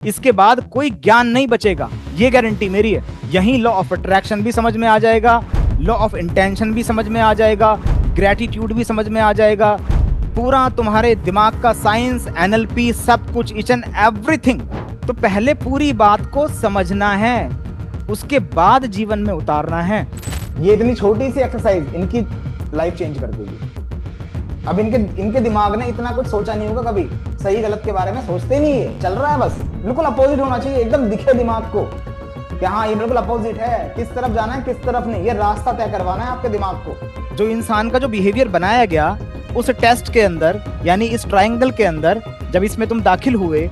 इसके बाद कोई ज्ञान नहीं बचेगा, ये गारंटी मेरी है। यहीं लॉ ऑफ अट्रैक्शन भी समझ में आ जाएगा, लॉ ऑफ इंटेंशन भी समझ में आ जाएगा, ग्रेटिट्यूड भी समझ में आ जाएगा, पूरा तुम्हारे दिमाग का साइंस, एनएलपी, सब कुछ, ईच एंड एवरीथिंग। तो पहले पूरी बात को समझना है, उसके बाद जीवन में उतारना है। ये इतनी छोटी सी एक्सरसाइज इनकी लाइफ चेंज कर देगी। अब इनके दिमाग ने इतना कुछ सोचा नहीं होगा कभी, सही गलत के बारे में सोचते नहीं है, चल रहा है बस, बिल्कुल अपोजिट होना चाहिए, एकदम दिखे दिमाग को कि हाँ ये बिल्कुल अपोजिट है, किस तरफ जाना है किस तरफ नहीं, ये रास्ता तय करवाना है आपके दिमाग को। जो इंसान का जो बिहेवियर बनाया गया उस टेस्ट के अंदर, यानी इस ट्रायंगल के अंदर, जब इसमें तुम दाखिल हुए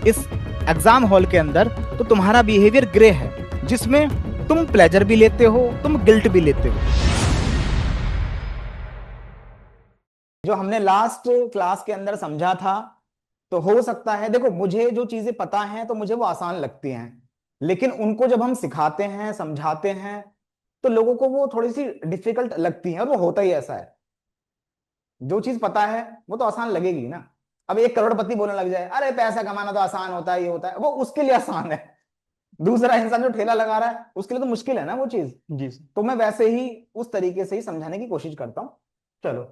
इस एग्जाम हॉल के अंदर, तो तुम्हारा बिहेवियर ग्रे है, जिसमें तुम प्लेजर भी लेते हो, तुम गिल्ट भी लेते हो। जो हमने लास्ट क्लास के अंदर समझा था, तो हो सकता है, देखो मुझे जो चीजें पता हैं तो मुझे वो आसान लगती हैं, लेकिन उनको जब हम सिखाते हैं, समझाते हैं, तो लोगों को वो थोड़ी सी डिफिकल्ट लगती है, और वो होता ही ऐसा है। जो चीज पता है वो तो आसान लगेगी ना। अब एक करोड़पति बोलने लग जाए अरे पैसा कमाना तो आसान होता है, ये होता है, वो उसके लिए आसान है। दूसरा इंसान जो ठेला लगा रहा है उसके लिए तो मुश्किल है ना वो चीज। जी तो मैं वैसे ही उस तरीके से ही समझाने की कोशिश करता हूँ। चलो,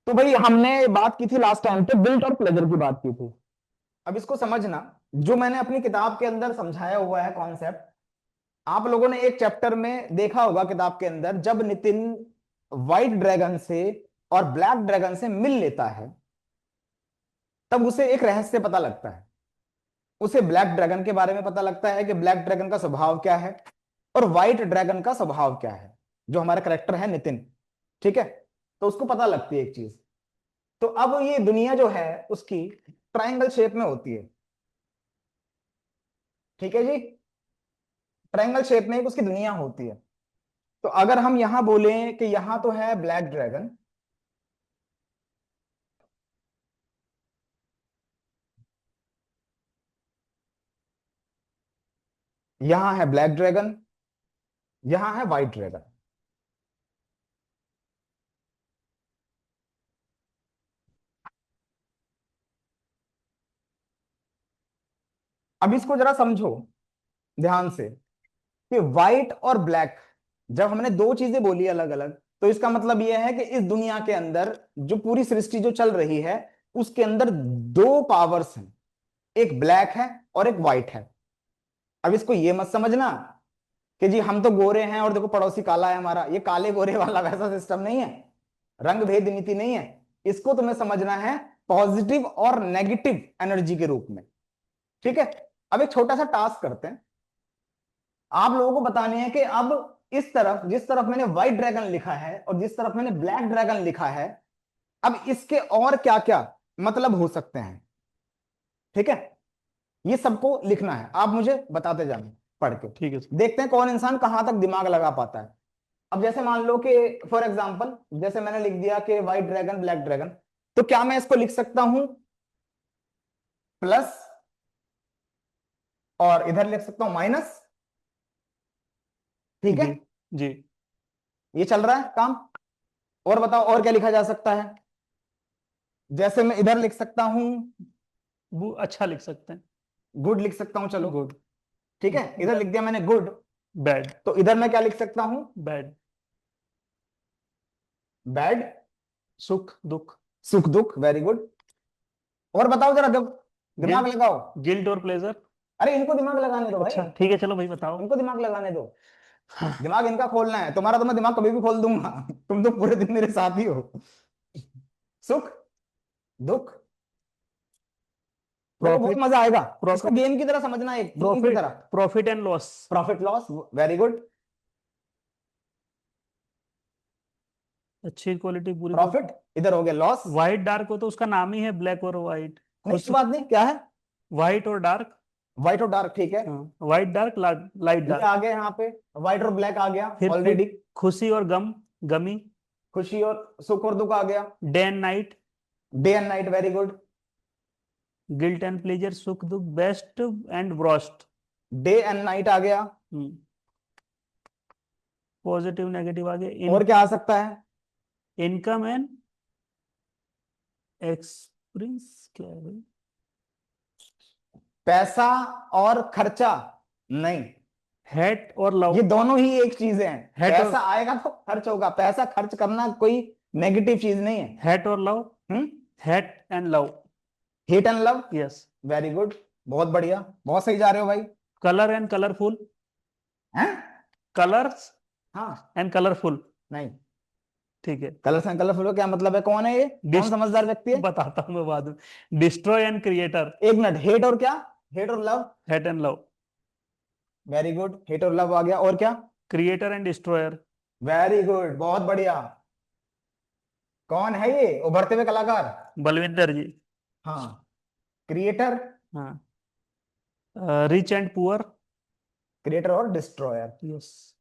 तो भाई हमने बात की थी लास्ट टाइम पे गिल्ट और प्लेजर की बात की थी। अब इसको समझना, जो मैंने अपनी किताब के अंदर समझाया हुआ है कॉन्सेप्ट, आप लोगों ने एक चैप्टर में देखा होगा किताब के अंदर, जब नितिन व्हाइट ड्रैगन से और ब्लैक ड्रैगन से मिल लेता है, तब उसे एक रहस्य पता लगता है। उसे ब्लैक ड्रैगन के बारे में पता लगता है कि ब्लैक ड्रैगन का स्वभाव क्या है और व्हाइट ड्रैगन का स्वभाव क्या है, जो हमारा करेक्टर है नितिन, ठीक है। तो उसको पता लगती है एक चीज। तो अब ये दुनिया जो है उसकी ट्रायंगल शेप में होती है, ठीक है जी। ट्रायंगल शेप में एक उसकी दुनिया होती है। तो अगर हम यहां बोलें कि यहां तो है ब्लैक ड्रैगन, यहां है ब्लैक ड्रैगन, यहां है व्हाइट ड्रैगन। अब इसको जरा समझो ध्यान से कि व्हाइट और ब्लैक, जब हमने दो चीजें बोली अलग अलग, तो इसका मतलब यह है कि इस दुनिया के अंदर जो पूरी सृष्टि जो चल रही है उसके अंदर दो पावर्स हैं, एक ब्लैक है और एक व्हाइट है। अब इसको ये मत समझना कि जी हम तो गोरे हैं और देखो पड़ोसी काला है हमारा, ये काले गोरे वाला वैसा सिस्टम नहीं है, रंग भेद नीति नहीं है। इसको तुम्हें समझना है पॉजिटिव और नेगेटिव एनर्जी के रूप में, ठीक है। अब एक छोटा सा टास्क करते हैं, आप लोगों को बताने हैं कि अब इस तरफ, जिस तरफ मैंने व्हाइट ड्रैगन लिखा है और जिस तरफ मैंने ब्लैक ड्रैगन लिखा है, अब इसके और क्या क्या मतलब हो सकते हैं, ठीक है। ये सबको लिखना है, आप मुझे बताते जाना पढ़ के, ठीक है सर। देखते हैं कौन इंसान कहां तक दिमाग लगा पाता है। अब जैसे मान लो कि फॉर एग्जाम्पल जैसे मैंने लिख दिया कि व्हाइट ड्रैगन ब्लैक ड्रैगन, तो क्या मैं इसको लिख सकता हूं प्लस, और इधर लिख सकता हूं माइनस, ठीक है। जी जी। ये चल रहा है काम। और बताओ और क्या लिखा जा सकता है। जैसे मैं इधर लिख सकता हूं वो अच्छा लिख सकते हैं। गुड, लिख सकता हूं, चलो गुड। ठीक है, इधर लिख दिया मैंने गुड। बैड। तो इधर मैं क्या लिख सकता हूं, बैड। बैड, सुख दुख। सुख दुख, वेरी गुड। और बताओ जरा, जब दिमाग गिल्ट। लगाओ। गिल्ट और प्लेजर। अरे इनको दिमाग लगाने दो भाई, अच्छा ठीक है, चलो भाई बताओ। इनको दिमाग लगाने दो, हाँ। दिमाग इनका खोलना है, तुम्हारा तो मैं दिमाग कभी भी खोल दूंगा। तुम तो पूरे दिन मेरे साथ ही हो। सुख दुख, देखो बहुत प्रॉफिट। मजा आएगा। इसको प्रॉफिट। गेम की तरह समझना, एक गेम की प्रॉफिट। तरह। Profit and loss. Profit loss, very good. अच्छी क्वालिटी पूरी प्रॉफिट, इधर हो गया लॉस। व्हाइट डार्क हो तो उसका नाम ही है ब्लैक और व्हाइट। नहीं खुश। कोई बात नहीं, क्या है, व्हाइट और डार्क। व्हाइट और डार्क, ठीक है। हाँ, व्हाइट डार्क लाइट ये डार्क। आ गया यहाँ पे, व्हाइट और ब्लैक आ गया फिर ऑलरेडी। खुशी और गम। गमी। खुशी और सुख और दुख आ गया। Day and night. Day and night, very good. Guilt and pleasure, सुख दुख, best and worst. Day and night आ गया। पॉजिटिव नेगेटिव आगे। और क्या आ सकता है, इनकम एंड एक्सपीरियंस क्या है भाई। पैसा और खर्चा नहीं, हेट और लव। ये दोनों ही एक चीज हैं। हेट और पैसा आएगा तो खर्च होगा, पैसा खर्च करना कोई नेगेटिव चीज नहीं है। हेट और love. Hate and love. Hit and love, yes. Very good, बहुत बढ़िया, बहुत सही जा रहे हो भाई। Colour and colourful. हैं? कलर्स हाँ, एंड कलरफुल। नहीं, ठीक है। कलर्स एंड कलरफुल क्या मतलब है? कौन है ये? कौन समझदार व्यक्ति है? बताता हूँ मैं बाद में। Destroy and creator. एक मिनट, हेट और क्या? हेट और love, hate and love. Very good, hate और लव आ गया, और क्या? Creator and destroyer. Very good, बहुत बढ़िया। कौन है ये उभरते हुए कलाकार? बलविंदर जी। हाँ, क्रिएटर, हाँ। Rich and poor. क्रिएटर और डिस्ट्रॉयर, यस।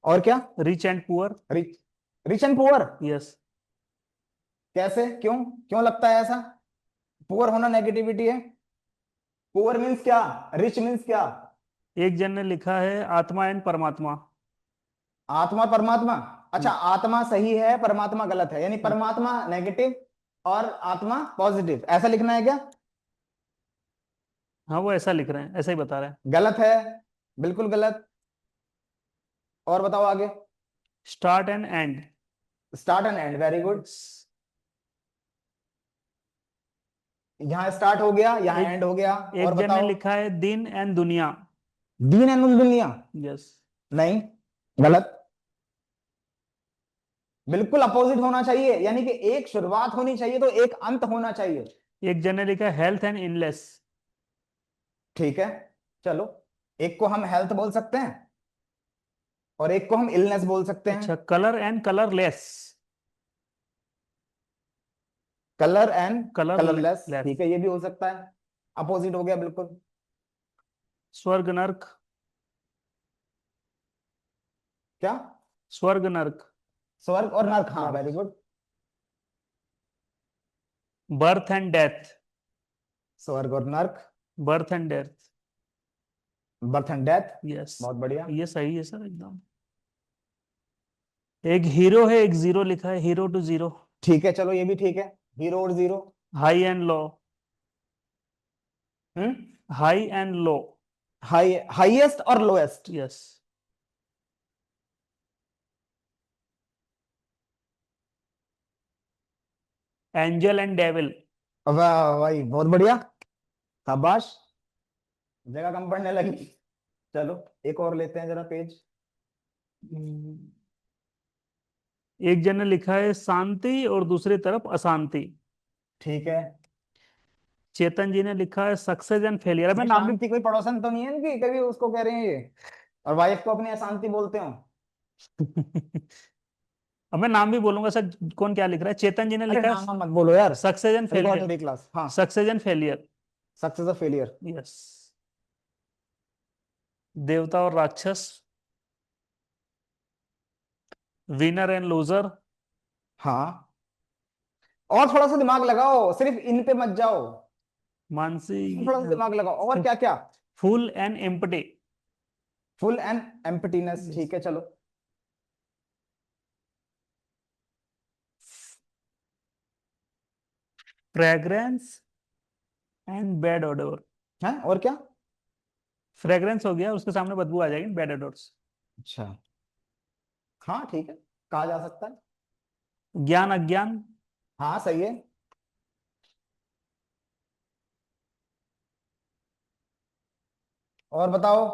और क्या? Rich and poor. Rich, rich and poor, yes. कैसे, क्यों, क्यों लगता है ऐसा? पुअर होना नेगेटिविटी है? पुअर मीन्स क्या, रिच मीन्स क्या? एक जन ने लिखा है आत्मा एंड परमात्मा। आत्मा परमात्मा, अच्छा, आत्मा सही है, परमात्मा गलत है, यानी परमात्मा नेगेटिव और आत्मा पॉजिटिव, ऐसा लिखना है क्या? हाँ, वो ऐसा लिख रहे हैं, ऐसा ही बता रहे हैं। गलत है, बिल्कुल गलत। और बताओ आगे। Start and and. Start and and, very good. यहाँ स्टार्ट हो गया, यहाँ एक एंड हो गया, एक और जन ने बताओ। लिखा है दिन एंड दुनिया। दीन एंड दुनिया, यस। नहीं, गलत, बिल्कुल अपोजिट होना चाहिए, यानी कि एक शुरुआत होनी चाहिए तो एक अंत होना चाहिए। एक जन ने लिखा है हेल्थ एंड इनलेस। ठीक है, चलो, एक को हम हेल्थ बोल सकते हैं और एक को हम इलनेस बोल सकते अच्छा, हैं। Colour and colourless. Colour and colourless, colourless. ठीक है, ये भी हो सकता है, अपोजिट हो गया बिल्कुल। स्वर्ग नर्क। क्या? स्वर्ग नर्क। स्वर्ग और नर्क, हाँ, very good. Birth and death. स्वर्ग और नर्क, birth and death. Birth and death, yes. बहुत बढ़िया। ये सही है सर, एकदम। एक हीरो है, एक जीरो लिखा है, हीरो टू जीरो। ठीक है, चलो, ये भी ठीक है, हीरो और zero. High and low. Hmm, high and low. High, highest और lowest. Yes. Angel and devil. वाह भाई, बहुत बढ़िया, शाबाश, जगह कम पड़ने लगी। चलो, एक और लेते हैं जरा पेज। एक जन ने लिखा है शांति और दूसरी तरफ अशांति। ठीक है, चेतन जी ने लिखा है सक्सेस एंड फेलियर। अबे ये नाम भी शांति कोई पड़ोसन तो नहीं है इनकी, कभी उसको कह रहे हैं ये और वाइफ को अपनी अशांति बोलते हो? अब मैं नाम भी बोलूंगा सर, कौन क्या लिख रहा है। चेतन जी ने अरे लिखा है नाम मत बोलो यार, सक्सेस एंड रिकॉर्ड हो फेलियर। रही क्लास। हाँ, सक्सेस एंड फेलियर। सक्सेस और फेलियर, यस। देवता और राक्षस। Winner and loser. हाँ, और थोड़ा सा दिमाग लगाओ, सिर्फ इन पे मत जाओ, मानसी। थोड़ा सा दिमाग लगाओ, और क्या क्या? Full and empty. Full and emptiness, ठीक है, चलो। Fragrance and bad odour. है, और क्या? फ्रेग्रेंस हो गया, उसके सामने बदबू आ जाएगी, बैड ओडोर्स। अच्छा, हाँ, ठीक है, कहा जा सकता है। ज्ञान अज्ञान। हाँ, सही है। और बताओ।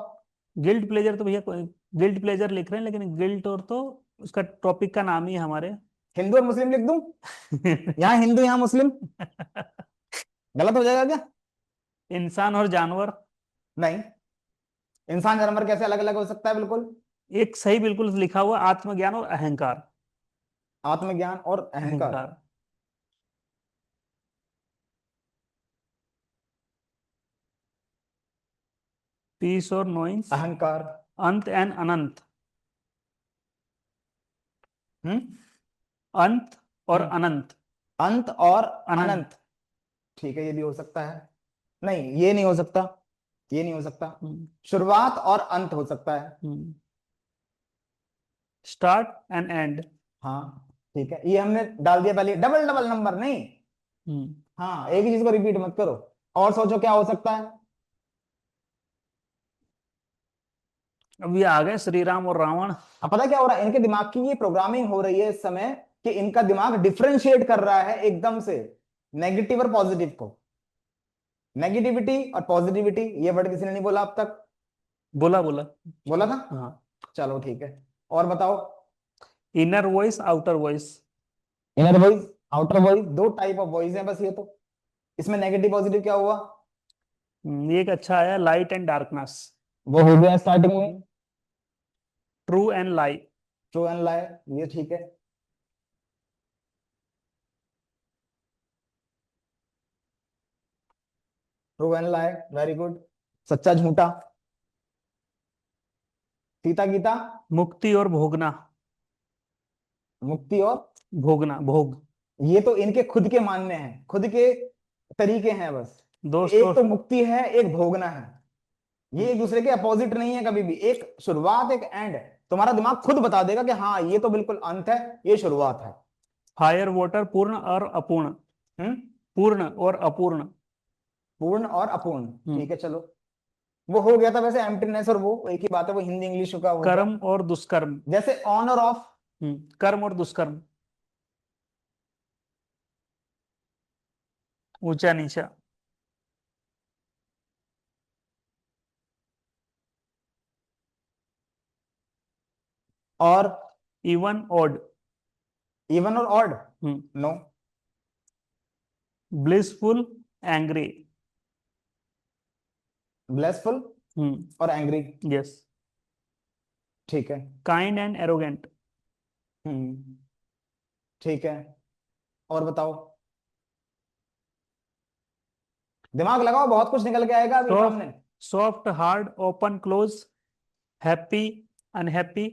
गिल्ट प्लेजर तो भैया गिल्ट प्लेजर लिख रहे हैं, लेकिन गिल्ट और तो उसका टॉपिक का नाम ही है हमारे। हिंदू और मुस्लिम लिख दूं? यहाँ हिंदू, यहाँ मुस्लिम, गलत हो जाएगा क्या? इंसान और जानवर। नहीं, इंसान जानवर कैसे अलग अलग हो सकता है? बिल्कुल, एक सही बिल्कुल लिखा हुआ, आत्मज्ञान और अहंकार। आत्मज्ञान और अहंकार, अहंकार। पीस और नोइंस। अहंकार। अंत एंड अनंत। हम्म, अंत और हम्म, अनंत। अंत और अनंत। अनंत, ठीक है, ये भी हो सकता है। नहीं, ये नहीं हो सकता, ये नहीं हो सकता। शुरुआत और अंत हो सकता है। Start and and. हाँ, ठीक है, ये हमने डाल दिया पहले, डबल डबल नंबर नहीं। हाँ, एक ही चीज को रिपीट मत करो। और सोचो क्या हो सकता है। अब ये आ गए श्री राम और रावण। अब पता क्या हो रहा है, इनके दिमाग की ये प्रोग्रामिंग हो रही है इस समय कि इनका दिमाग डिफरेंशिएट कर रहा है एकदम से नेगेटिव और पॉजिटिव को। नेगेटिविटी और पॉजिटिविटी, ये वर्ड किसी ने नहीं बोला अब तक। बोला बोला। बोला था। हाँ। चलो ठीक है, और बताओ। Inner voice outer voice. Inner voice, outer voice, दो टाइप ऑफ वॉइस है बस ये तो। इसमें नेगेटिव पॉजिटिव क्या हुआ? ये एक अच्छा आया, लाइट एंड डार्कनेस। वो हो गया स्टार्टिंग में। True and lie. True and lie, ये ठीक है। True and lie, very good. सच्चा झूठा। सीता गीता। मुक्ति और भोगना। मुक्ति और, भोगना, भोग। ये तो इनके खुद के मानने हैं, खुद के तरीके हैं बस। दोस्त एक और तो मुक्ति है, एक भोगना है। ये एक दूसरे के अपोजिट नहीं है कभी भी। एक शुरुआत, एक एंड है। तुम्हारा दिमाग खुद बता देगा कि हाँ ये तो बिल्कुल अंत है, ये शुरुआत है। फायर वाटर, पूर्ण और अपूर्ण। हम्म। पूर्ण और अपूर्ण। पूर्ण और अपूर्ण, हम्म। ठीक है चलो। वो हो गया था वैसे, एम्प्टीनेस और वो एक ही बात है, वो हिंदी इंग्लिश का हो गया। कर्म और दुष्कर्म। जैसे ऑन और ऑफ। कर्म और दुष्कर्म। ऊंचा नीचा। और इवन ऑड। इवन और odd. No. Blissful, angry. Blissful और एंग्री, यस। ठीक है। Kind and arrogant. हम्म, ठीक है, और बताओ। दिमाग लगाओ, बहुत कुछ निकल के आएगा अभी सॉफ्ट, सामने। Soft hard, open close, happy, unhappy,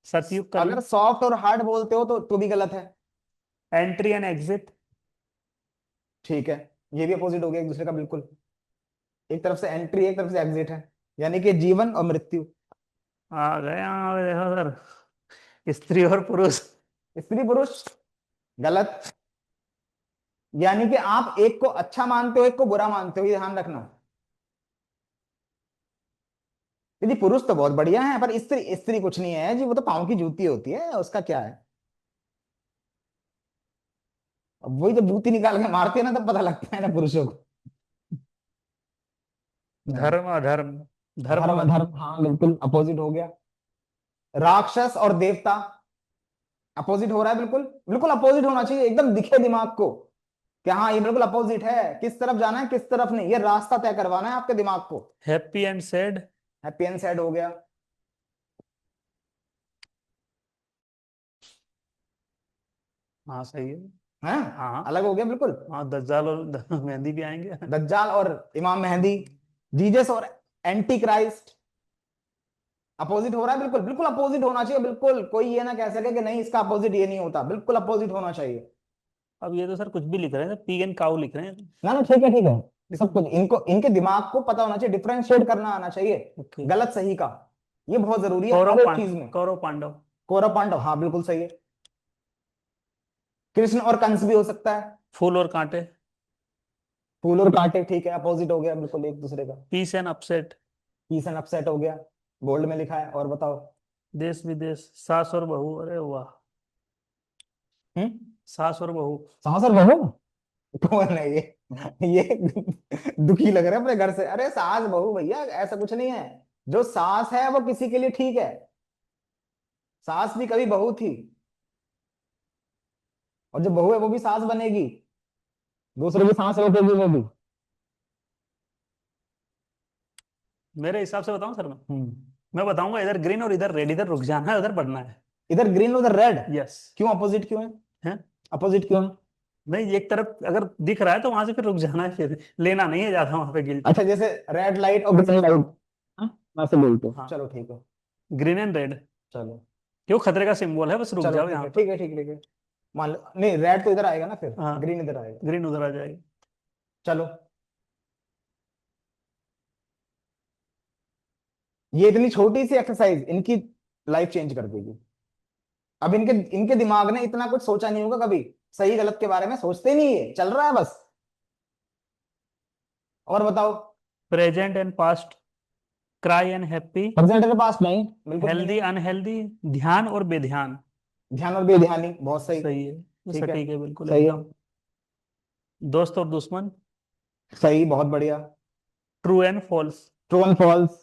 सतयुग अगर कलयुग। सॉफ्ट और हार्ड बोलते हो तो भी गलत है। Entry and exit. ठीक है, ये भी अपोजिट हो गया एक दूसरे का बिल्कुल। एक तरफ से एंट्री, एक तरफ से एग्जिट है, यानी कि जीवन और मृत्यु। आ गए यहाँ पे, देखो सर, स्त्री और पुरुष। स्त्री पुरुष, गलत। यानी कि आप एक को अच्छा मानते हो, एक को बुरा मानते हो, ये ध्यान रखना। जी पुरुष तो बहुत बढ़िया है, पर स्त्री, स्त्री कुछ नहीं है जी, वो तो पाँव की जूती होती है, उसका क्या है। अब वही तो जूती निकाल के मारती है ना, तब पता लगता है ना पुरुषों को। धर्म अधर्म। धर्म धर्म धर्म, हाँ बिल्कुल अपोजिट हो गया। राक्षस और देवता, अपोजिट हो रहा है बिल्कुल। बिल्कुल अपोजिट होना चाहिए, एकदम दिखे दिमाग को कि हाँ ये बिल्कुल अपोजिट है। किस तरफ जाना है किस तरफ नहीं, ये रास्ता तय करवाना है आपके दिमाग को। Happy and sad. Happy and sad हो गया। हाँ सही है। हैं, हाँ अलग हो गया बिल्कुल। हाँ, दज्जाल और मेहंदी भी आएंगे। दज्जाल और इमाम मेहंदी, जीसस और एंटी क्राइस्ट, अपोजिट हो रहा है बिल्कुल। बिल्कुल अपोजिट होना चाहिए बिल्कुल, कोई ये ना कह सके कि नहीं इसका अपोजिट ये नहीं होता, बिल्कुल अपोजिट होना चाहिए। अब ये तो सर कुछ भी लिख रहे हैं, पी एन काउ लिख रहे हैं। ना ना ठीक है ठीक है, सब कुछ इनको, इनके दिमाग को पता होना चाहिए, डिफरेंशिएट करना आना चाहिए ओके। गलत सही का। ये बहुत जरूरी है कौरव हर एक पांडव, चीज में। कौरव पांडव। कौरव पांडव, हाँ बिल्कुल सही है। कृष्ण और कंस भी हो सकता है। फूल और कांटे। फूल और कांटे, ठीक है, अपोजिट हो गया बिल्कुल एक दूसरे का। Peace and upset. Peace and upset हो गया, बोल्ड में लिखा है, और बताओ। देश विदेश, सास और बहू, अरे वाह। हम्म। सास और बहू। सास और बहू, कौन है ये दुखी लग रहा है अपने घर से। अरे सास बहू भैया ऐसा कुछ नहीं है। जो सास है वो किसी के लिए ठीक है, सास भी कभी बहू थी, और जो बहू है वो भी सास बनेगी, दूसरे की सांस रोकेगी वो भी। मेरे हिसाब से बताऊं सर हम्म। मैं बताऊंगा इधर ग्रीन और इधर रेड, इधर रुक जाना है, उधर बढ़ना है। इधर ग्रीन उधर रेड, यस। क्यों अपोजिट क्यों है? है। अपोजिट क्यों है? नहीं, एक तरफ अगर दिख रहा है तो वहां से फिर रुक जाना है, फिर लेना नहीं है ज्यादा वहां पे गिल्ट। अच्छा, जैसे रेड लाइट और ग्रीन लाइट, वैसे बोलते हो, हाँ। चलो ठीक है। Green and red. चलो क्यों, खतरे का सिंबल है, बस रुक चलो जाओ ठीक यहाँ है पर। ठीक है ठीक है ठीक है। मान लो नहीं, रेड तो इधर आएगा ना, फिर हाँ, ग्रीन इधर आएगा। ग्रीन उधर आ जाएगी। चलो, ये इतनी छोटी सी एक्सरसाइज इनकी लाइफ चेंज कर देगी। अब इनके इनके दिमाग ने इतना कुछ सोचा नहीं होगा कभी, सही गलत के बारे में सोचते नहीं है, चल रहा है बस। और बताओ। Present and past, cry and happy, present के पास नहीं, बिल्कुल नहीं हेल्दी है। अनहेल्दी, ध्यान और बेध्यान। ध्यान और बेध्यानी, बहुत सही। सही है, ये ठीक है, सटीक है बिल्कुल सही है, एकदम। दोस्त और दुश्मन, सही, बहुत बढ़िया। True and false. True and false.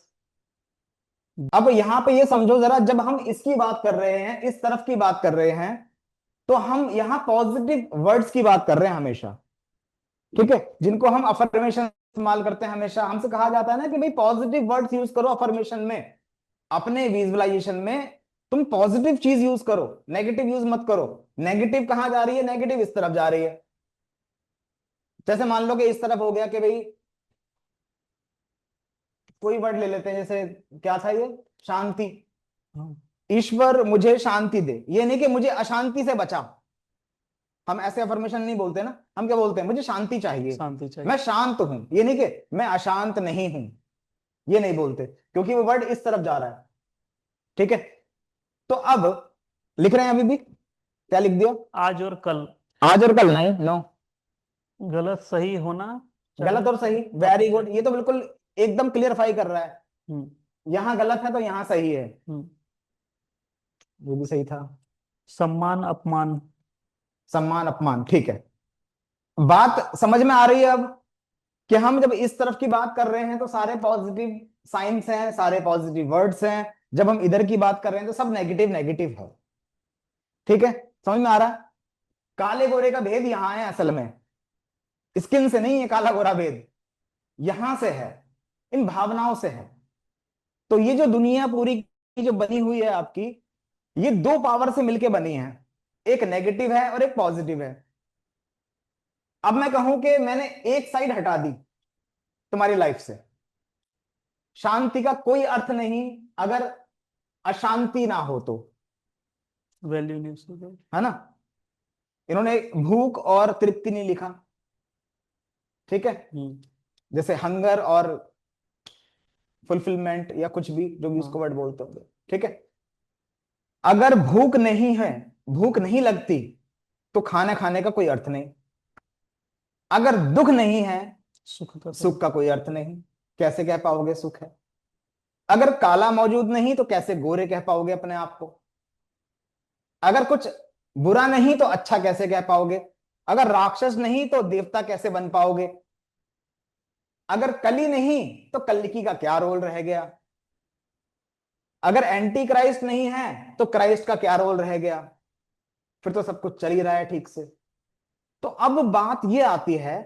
अब यहां पे ये समझो जरा, जब हम इसकी बात कर रहे हैं, इस तरफ की बात कर रहे हैं, तो हम यहां पॉजिटिव वर्ड्स की बात कर रहे हैं हमेशा। ठीक है, जिनको हम अफर्मेशन इस्तेमाल करते हैं हमेशा, हमसे कहा जाता है ना कि भाई पॉजिटिव वर्ड्स यूज करो अफर्मेशन में, अपने विजुअलाइजेशन में तुम पॉजिटिव चीज यूज करो, नेगेटिव यूज मत करो। नेगेटिव कहां जा रही है? नेगेटिव इस तरफ जा रही है। जैसे मान लो कि इस तरफ हो गया कि भाई कोई वर्ड ले लेते हैं, जैसे क्या था ये, शांति। हाँ, ईश्वर मुझे शांति दे, ये नहीं कि मुझे अशांति से बचा। हम ऐसे अफर्मेशन नहीं बोलते ना, हम क्या बोलते हैं? मुझे शांति चाहिए, शांति चाहिए। मैं शांत हूं, ये नहीं कि मैं अशांत नहीं हूं, ये नहीं बोलते, क्योंकि वो वर्ड इस तरफ जा रहा है। ठीक है, तो अब लिख रहे हैं अभी भी, क्या लिख दिया? आज और कल, आज और कल नहीं, नो। गलत सही होना गलत चाहिए। और सही, वेरी गुड, ये तो बिल्कुल एकदम क्लियरफाई कर रहा है। यहां गलत है तो यहां सही है, हम्म। वो भी सही था। सम्मान अपमान, सम्मान अपमान, ठीक है। बात समझ में आ रही है अब, कि हम जब इस तरफ की बात कर रहे हैं तो सारे पॉजिटिव साइंस हैं, सारे पॉजिटिव वर्ड्स हैं। जब हम इधर की बात कर रहे हैं तो सब नेगेटिव नेगेटिव है। ठीक है, समझ में आ रहा है? काले गोरे का भेद यहां है असल में, स्किन से नहीं है काला गोरा भेद, यहां से है, इन भावनाओं से है। तो ये जो दुनिया पूरी की जो बनी हुई है आपकी, ये दो पावर से मिलके बनी है, एक नेगेटिव है और एक पॉजिटिव है। अब मैं कहूं कि मैंने एक साइड हटा दी तुम्हारी लाइफ से, शांति का कोई अर्थ नहीं अगर अशांति ना हो तो, वैल्यू नहीं उसकी। है ना? इन्होंने भूख और तृप्ति नहीं लिखा। ठीक है, जैसे हंगर और फुलफिलमेंट या कुछ भी जो भी उसको वर्ड बोलते होंगे। ठीक है, अगर भूख नहीं है, भूख नहीं लगती, तो खाना खाने का कोई अर्थ नहीं। अगर दुख नहीं है, सुख का कोई अर्थ नहीं, कैसे कह पाओगे सुख है? अगर काला मौजूद नहीं तो कैसे गोरे कह पाओगे अपने आप को? अगर कुछ बुरा नहीं तो अच्छा कैसे कह पाओगे? अगर राक्षस नहीं तो देवता कैसे बन पाओगे? अगर कली नहीं तो कल्की का क्या रोल रह गया? अगर एंटी क्राइस्ट नहीं है तो क्राइस्ट का क्या रोल रह गया? फिर तो सब कुछ चल ही रहा है ठीक से। तो अब बात यह आती है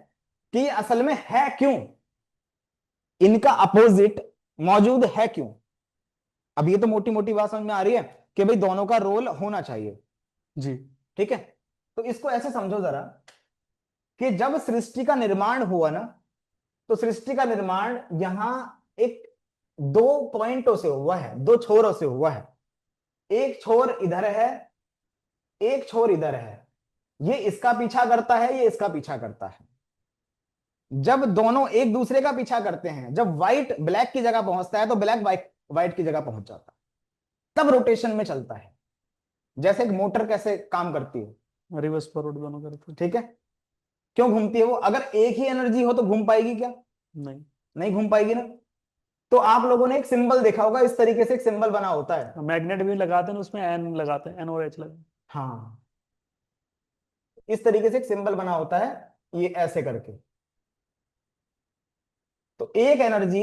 कि ये असल में है क्यों, इनका अपोजिट मौजूद है क्यों? अब ये तो मोटी मोटी बात समझ में आ रही है कि भाई दोनों का रोल होना चाहिए जी। ठीक है, तो इसको ऐसे समझो जरा कि जब सृष्टि का निर्माण हुआ ना, तो सृष्टि का निर्माण यहां एक दो पॉइंटों से हुआ है, दो छोरों से हुआ है। एक छोर इधर है, एक छोर इधर है। ये इसका पीछा करता है, ये इसका पीछा करता है। जब दोनों एक दूसरे का पीछा करते हैं, जब व्हाइट ब्लैक की जगह पहुंचता है तो ब्लैक व्हाइट की जगह पहुंच जाता है, तब रोटेशन में चलता है। जैसे एक मोटर कैसे काम करती है, रिवर्स फॉरवर्ड दोनों करते हैं। ठीक है, क्यों घूमती है वो? अगर एक ही एनर्जी हो तो घूम पाएगी क्या? नहीं, नहीं घूम पाएगी ना। तो आप लोगों ने एक सिंबल देखा होगा, इस तरीके से एक सिंबल बना होता है। मैग्नेट भी लगाते हैं उसमें एन लगाते हैं, एन और एच लगाते हैं। हाँ, इस तरीके से एक सिंबल बना होता है, ये ऐसे करके। तो एक एनर्जी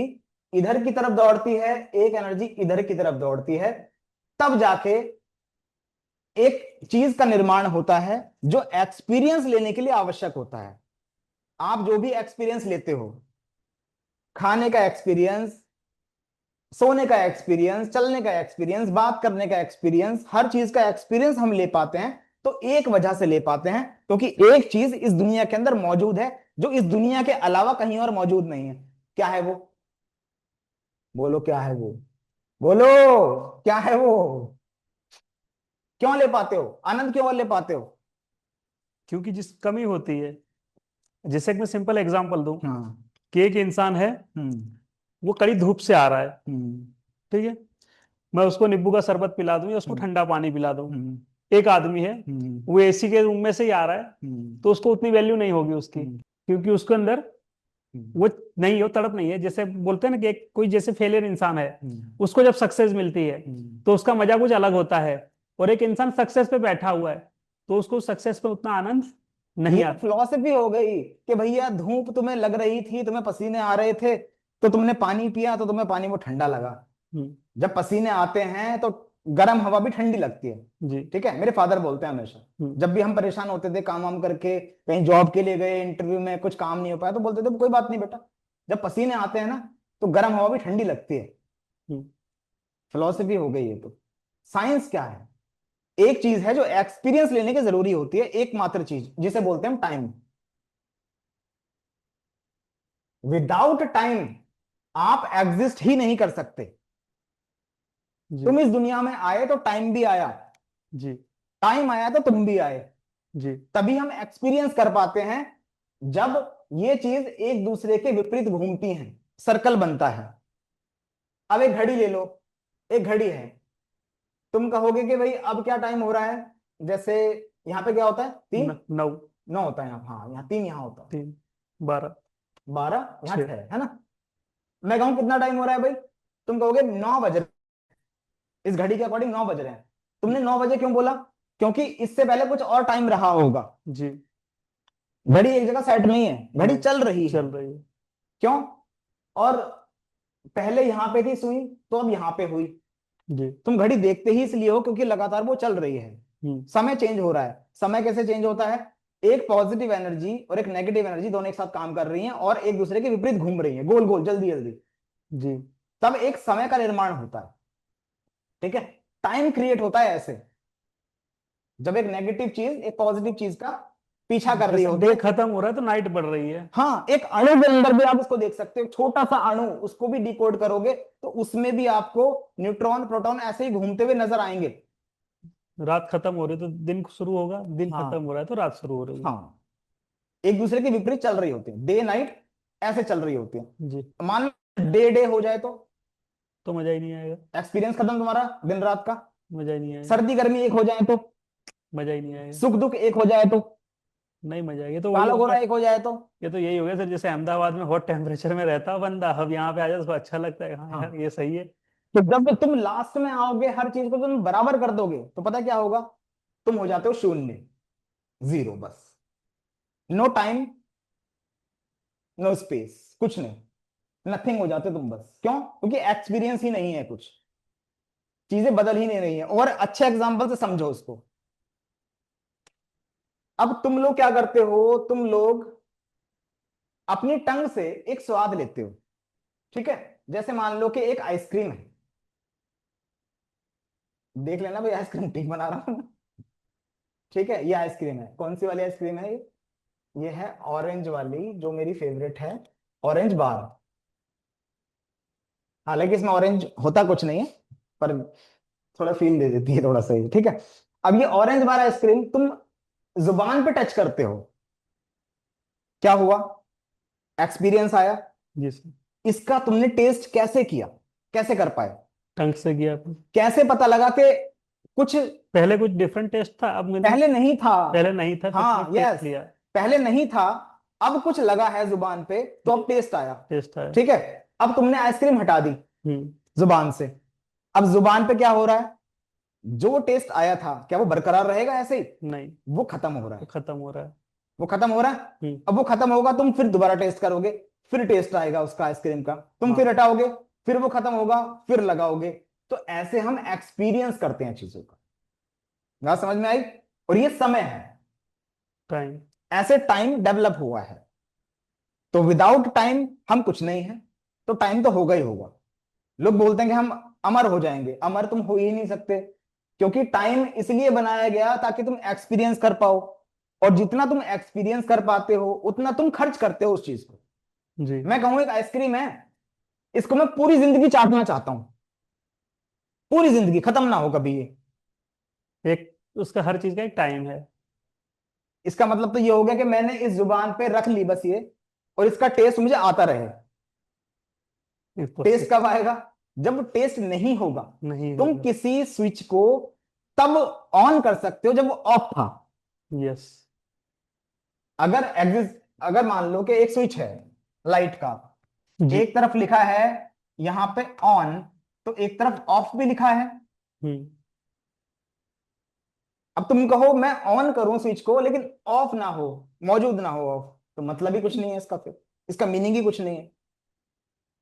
इधर की तरफ दौड़ती है, एक एनर्जी इधर की तरफ दौड़ती है, तब जाके एक चीज का निर्माण होता है जो एक्सपीरियंस लेने के लिए आवश्यक होता है। आप जो भी एक्सपीरियंस लेते हो, खाने का एक्सपीरियंस, सोने का एक्सपीरियंस, चलने का एक्सपीरियंस, बात करने का एक्सपीरियंस, हर चीज का एक्सपीरियंस हम ले पाते हैं तो एक वजह से ले पाते हैं, क्योंकि एक चीज इस दुनिया के अंदर मौजूद है जो इस दुनिया के अलावा कहीं और मौजूद नहीं है। क्या है वो? बोलो क्या है वो? बोलो क्या है वो? क्यों ले पाते हो आनंद, क्यों ले पाते हो? क्योंकि जिस कमी होती है, जैसे कि मैं सिंपल एग्जांपल दूं हाँ। कि एक इंसान है, वो कड़ी धूप से आ रहा है, ठीक है, मैं उसको नींबू का शरबत पिला दूं या उसको ठंडा पानी पिला दूं। एक आदमी है, वो एसी के रूम में से ही आ रहा है, तो उसको उतनी वैल्यू नहीं होगी उसकी, क्योंकि उसके अंदर वो नहीं हो, तड़प नहीं है। जैसे बोलते हैं ना कि कोई जैसे फेलियर इंसान है, उसको जब सक्सेस मिलती है तो उसका मजा कुछ अलग होता है, और एक इंसान सक्सेस पे बैठा हुआ है तो उसको सक्सेस पे उतना आनंद नहीं ये आता। फिलॉसफी हो गई कि भैया धूप तुम्हें लग रही थी, तुम्हें पसीने आ रहे थे, तो तुमने पानी पिया तो तुम्हें पानी वो ठंडा लगा। हम्म, जब पसीने आते हैं तो गर्म हवा भी ठंडी लगती है। जी। ठीक है, मेरे फादर बोलते हैं हमेशा, हम्म, जब भी हम परेशान होते थे काम वाम करके, कहीं जॉब के लिए गए, इंटरव्यू में कुछ काम नहीं हो पाया, तो बोलते थे कोई बात नहीं बेटा, जब पसीने आते हैं ना तो गर्म हवा भी ठंडी लगती है। हम्म, फिलॉसफी हो गई ये तो। साइंस क्या है? एक चीज है जो एक्सपीरियंस लेने की जरूरी होती है, एकमात्र चीज जिसे बोलते हैं टाइम। विदाउट टाइम आप एग्जिस्ट ही नहीं कर सकते। जी। तुम इस दुनिया में आए तो टाइम भी आया, जी। टाइम आया तो तुम भी आए। जी। तभी हम एक्सपीरियंस कर पाते हैं जब ये चीज एक दूसरे के विपरीत घूमती हैं, सर्कल बनता है। अब एक घड़ी ले लो, एक घड़ी है, तुम कहोगे कि भाई अब क्या टाइम हो रहा है, जैसे यहाँ पे क्या होता है, 3, 9, 9 होता है यहाँ, हाँ यहाँ 3, यहाँ होता है 3, 12, 12, यहाँ 6। 6 है ना। मैं कहूँ कितना टाइम हो रहा है भाई, तुम कहोगे 9 बज रहे, इस घड़ी के अकॉर्डिंग 9 बज रहे हैं। तुमने 9 बजे क्यों बोला? क्योंकि इससे पहले कुछ और टाइम रहा होगा। जी। घड़ी एक जगह सेट नहीं है, घड़ी नहीं, चल रही है। चल रही है। क्यों? और पहले यहां पे थी सुई, तो अब यहां पे हुई। जी। तुम घड़ी देखते ही इसलिए हो क्योंकि लगातार वो चल रही है। हम्म, समय चेंज हो रहा है। समय कैसे चेंज होता है? एक पॉजिटिव एनर्जी और एक नेगेटिव एनर्जी दोनों एक साथ काम कर रही हैं और एक दूसरे के विपरीत घूम रही हैं, गोल गोल, जल्दी जल्दी, जी। तब एक समय का निर्माण होता है। ठीक है, टाइम क्रिएट होता है ऐसे, जब एक नेगेटिव चीज एक पॉजिटिव चीज का पीछा कर रही जैसे होती डे है। खत्म हो रहा है तो नाइट बढ़ रही है। हाँ, एक अणु के अंदर भी आप इसको देख सकते हो, छोटा सा अणु, उसको भी डिकोड करोगे तो उसमें भी आपको न्यूट्रॉन प्रोटॉन ऐसे ही घूमते हुए नजर आएंगे। रात खत्म हो रही है तो दिन शुरू होगा, दिन खत्म हाँ हो रहा है तो रात शुरू हो रही है। हाँ, एक दूसरे के विपरीत चल रही होती है, डे नाइट ऐसे चल रही होती है। जी। मान लो डे डे हो जाए तो मजा ही नहीं आएगा। एक्सपीरियंस खत्म तुम्हारा दिन रात का। मजा ही नहीं आएगा। सर्दी गर्मी एक हो जाए तो, मजा ही नहीं आएगा। सुख दुख एक हो जाए तो, नहीं मजा आएगा, तो वही काला गोरा होगा। एक हो जाए तो। ये तो यही हो गया सर, जैसे अहमदाबाद में हॉट टेम्परेचर में रहता है बंदा, अब यहाँ पे आ जाए उसको अच्छा लगता है, हाँ हाँ, यार ये सही है। तो जब तुम लास्ट में आओगे, हर चीज को तुम बराबर कर दोगे तो पता क्या होगा? तुम हो जाते हो शून्य, जीरो, बस। नो टाइम, नो स्पेस, कुछ नहीं, नथिंग हो जाते तुम बस। क्यों? क्योंकि एक्सपीरियंस ही नहीं है कुछ, चीजें बदल ही नहीं रही है। और अच्छे एग्जांपल से समझो उसको। अब तुम लोग क्या करते हो? तुम लोग अपनी टंग से एक स्वाद लेते हो। ठीक है, जैसे मान लो कि एक आइसक्रीम है, देख लेना भाई आइसक्रीम ठीक बना रहा हूं। ठीक है, ये आइसक्रीम है, कौन सी वाली आइसक्रीम है ये है ऑरेंज वाली, जो मेरी फेवरेट है, ऑरेंज बार। हालांकि इसमें ऑरेंज होता कुछ नहीं है, पर थोड़ा फील दे देती है, थोड़ा सा ही। ठीक है, अब ये ऑरेंज बार आइसक्रीम तुम जुबान पे टच करते हो, क्या हुआ? एक्सपीरियंस आया। जी सर। इसका तुमने टेस्ट कैसे किया? कैसे कर पाए? ढंग से किया आपने। कैसे पता लगा कि कुछ पहले कुछ डिफरेंट टेस्ट था, अब मैंने पहले नहीं था? पहले नहीं था तो हाँ, टेस्ट यस, लिया। पहले नहीं था, अब कुछ लगा है जुबान पे तो अब टेस्ट आया। टेस्ट आया। ठीक है, अब तुमने आइसक्रीम हटा दी हम्म। जुबान से, अब जुबान पे क्या हो रहा है? जो टेस्ट आया था क्या वो बरकरार रहेगा ऐसे ही? नहीं, वो खत्म हो रहा वो है, खत्म हो रहा है। वो खत्म हो रहा है। अब वो खत्म होगा, तुम फिर दोबारा टेस्ट करोगे, फिर टेस्ट आएगा उसका आइसक्रीम का, तुम फिर हाँ। हटाओगे, फिर वो खत्म होगा, फिर लगाओगे। तो ऐसे हम एक्सपीरियंस करते हैं चीजों का। बात समझ में आई? और ये समय है, टाइम। ऐसे टाइम डेवलप हुआ है। तो विदाउट टाइम हम कुछ नहीं है, तो टाइम तो होगा ही होगा। लोग बोलते हैं कि हम अमर हो जाएंगे, अमर तुम हो ही नहीं सकते, क्योंकि टाइम इसलिए बनाया गया ताकि तुम एक्सपीरियंस कर पाओ, और जितना तुम एक्सपीरियंस कर पाते हो उतना तुम खर्च करते हो उस चीज को। जी। मैं कहूं एक आइसक्रीम है, इसको मैं पूरी जिंदगी चाटना चाहता हूं, पूरी जिंदगी, खत्म ना हो कभी ये। एक उसका हर चीज का एक टाइम है। इसका मतलब तो ये हो गया कि मैंने इस जुबान पे रख ली बस ये, और इसका टेस्ट मुझे आता रहे। Test Impossible। कब आएगा? जब टेस्ट नहीं होगा। नहीं तुम होगा। किसी स्विच को तब ऑन कर सकते हो जब वो ऑफ था। यस। अगर एग्जिस्ट, अगर मान लो कि एक स्विच है, लाइट का। जी। एक तरफ लिखा है यहां पे ऑन, तो एक तरफ ऑफ भी लिखा है। हम्म। अब तुम कहो मैं ऑन करूं स्विच को लेकिन ऑफ ना हो, मौजूद ना हो ऑफ, तो मतलब ही कुछ नहीं है इसका, फिर इसका मीनिंग ही कुछ नहीं है।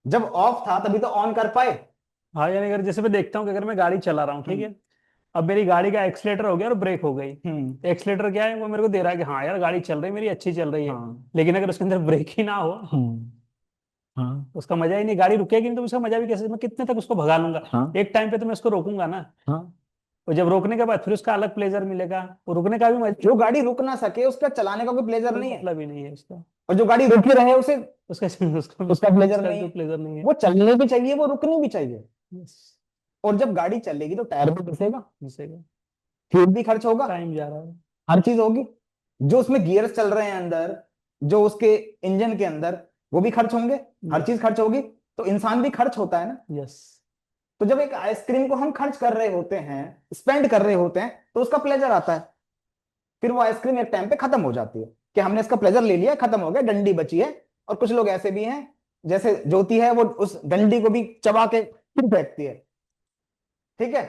जब ऑफ था तभी तो ऑन कर पाए। हाँ, यानी अगर जैसे मैं देखता हूँ कि अगर मैं गाड़ी चला रहा हूँ, ठीक है, अब मेरी गाड़ी का एक्सीलेटर हो गया और ब्रेक हो गई। एक्सीलेटर क्या है, वो मेरे को दे रहा है कि हाँ यार गाड़ी चल रही है मेरी, अच्छी चल रही है। हाँ। लेकिन अगर उसके अंदर ब्रेक ही ना हो, हाँ। उसका मजा ही नहीं, गाड़ी रुकेगी नहीं तो उसका मजा भी कैसे, मैं कितने तक उसको भगा लूंगा। हाँ। एक टाइम पे तो मैं उसको रोकूंगा ना, हाँ। और जब रोकने के बाद फिर उसका अलग प्लेजर मिलेगा, वो रुकने का भी जो गाड़ी रुक ना सके उसका चलाने का कोई प्लेजर कोई नहीं है, मतलब ही नहीं है उसका। और जो गाड़ी रुकी रहे उसे उसका उसका उसका प्लेजर उसका नहीं कोई है। प्लेजर नहीं है। वो चलनी भी चाहिए, वो रुकनी भी चाहिए। Yes, और जब गाड़ी चलेगी तो टायर भी घिसेगा, जिससे फ्यूल भी खर्च होगा, टाइम जा रहा है। हर चीज होगी। जो उसमें गियर्स चल रहे हैं अंदर, जो उसके इंजन के अंदर, वो भी खर्च होंगे, हर चीज खर्च होगी। तो इंसान भी खर्च होता है ना। यस। तो जब एक आइसक्रीम को हम खर्च कर रहे होते हैं, स्पेंड कर रहे होते हैं, तो उसका प्लेजर आता है। फिर वो आइसक्रीम एक टाइम पे खत्म हो जाती है कि हमने इसका प्लेजर ले लिया, खत्म हो गया, डंडी बची है। और कुछ लोग ऐसे भी हैं, जैसे ज्योति है, वो उस डंडी को भी चबा के फिर फेंकती है। ठीक है,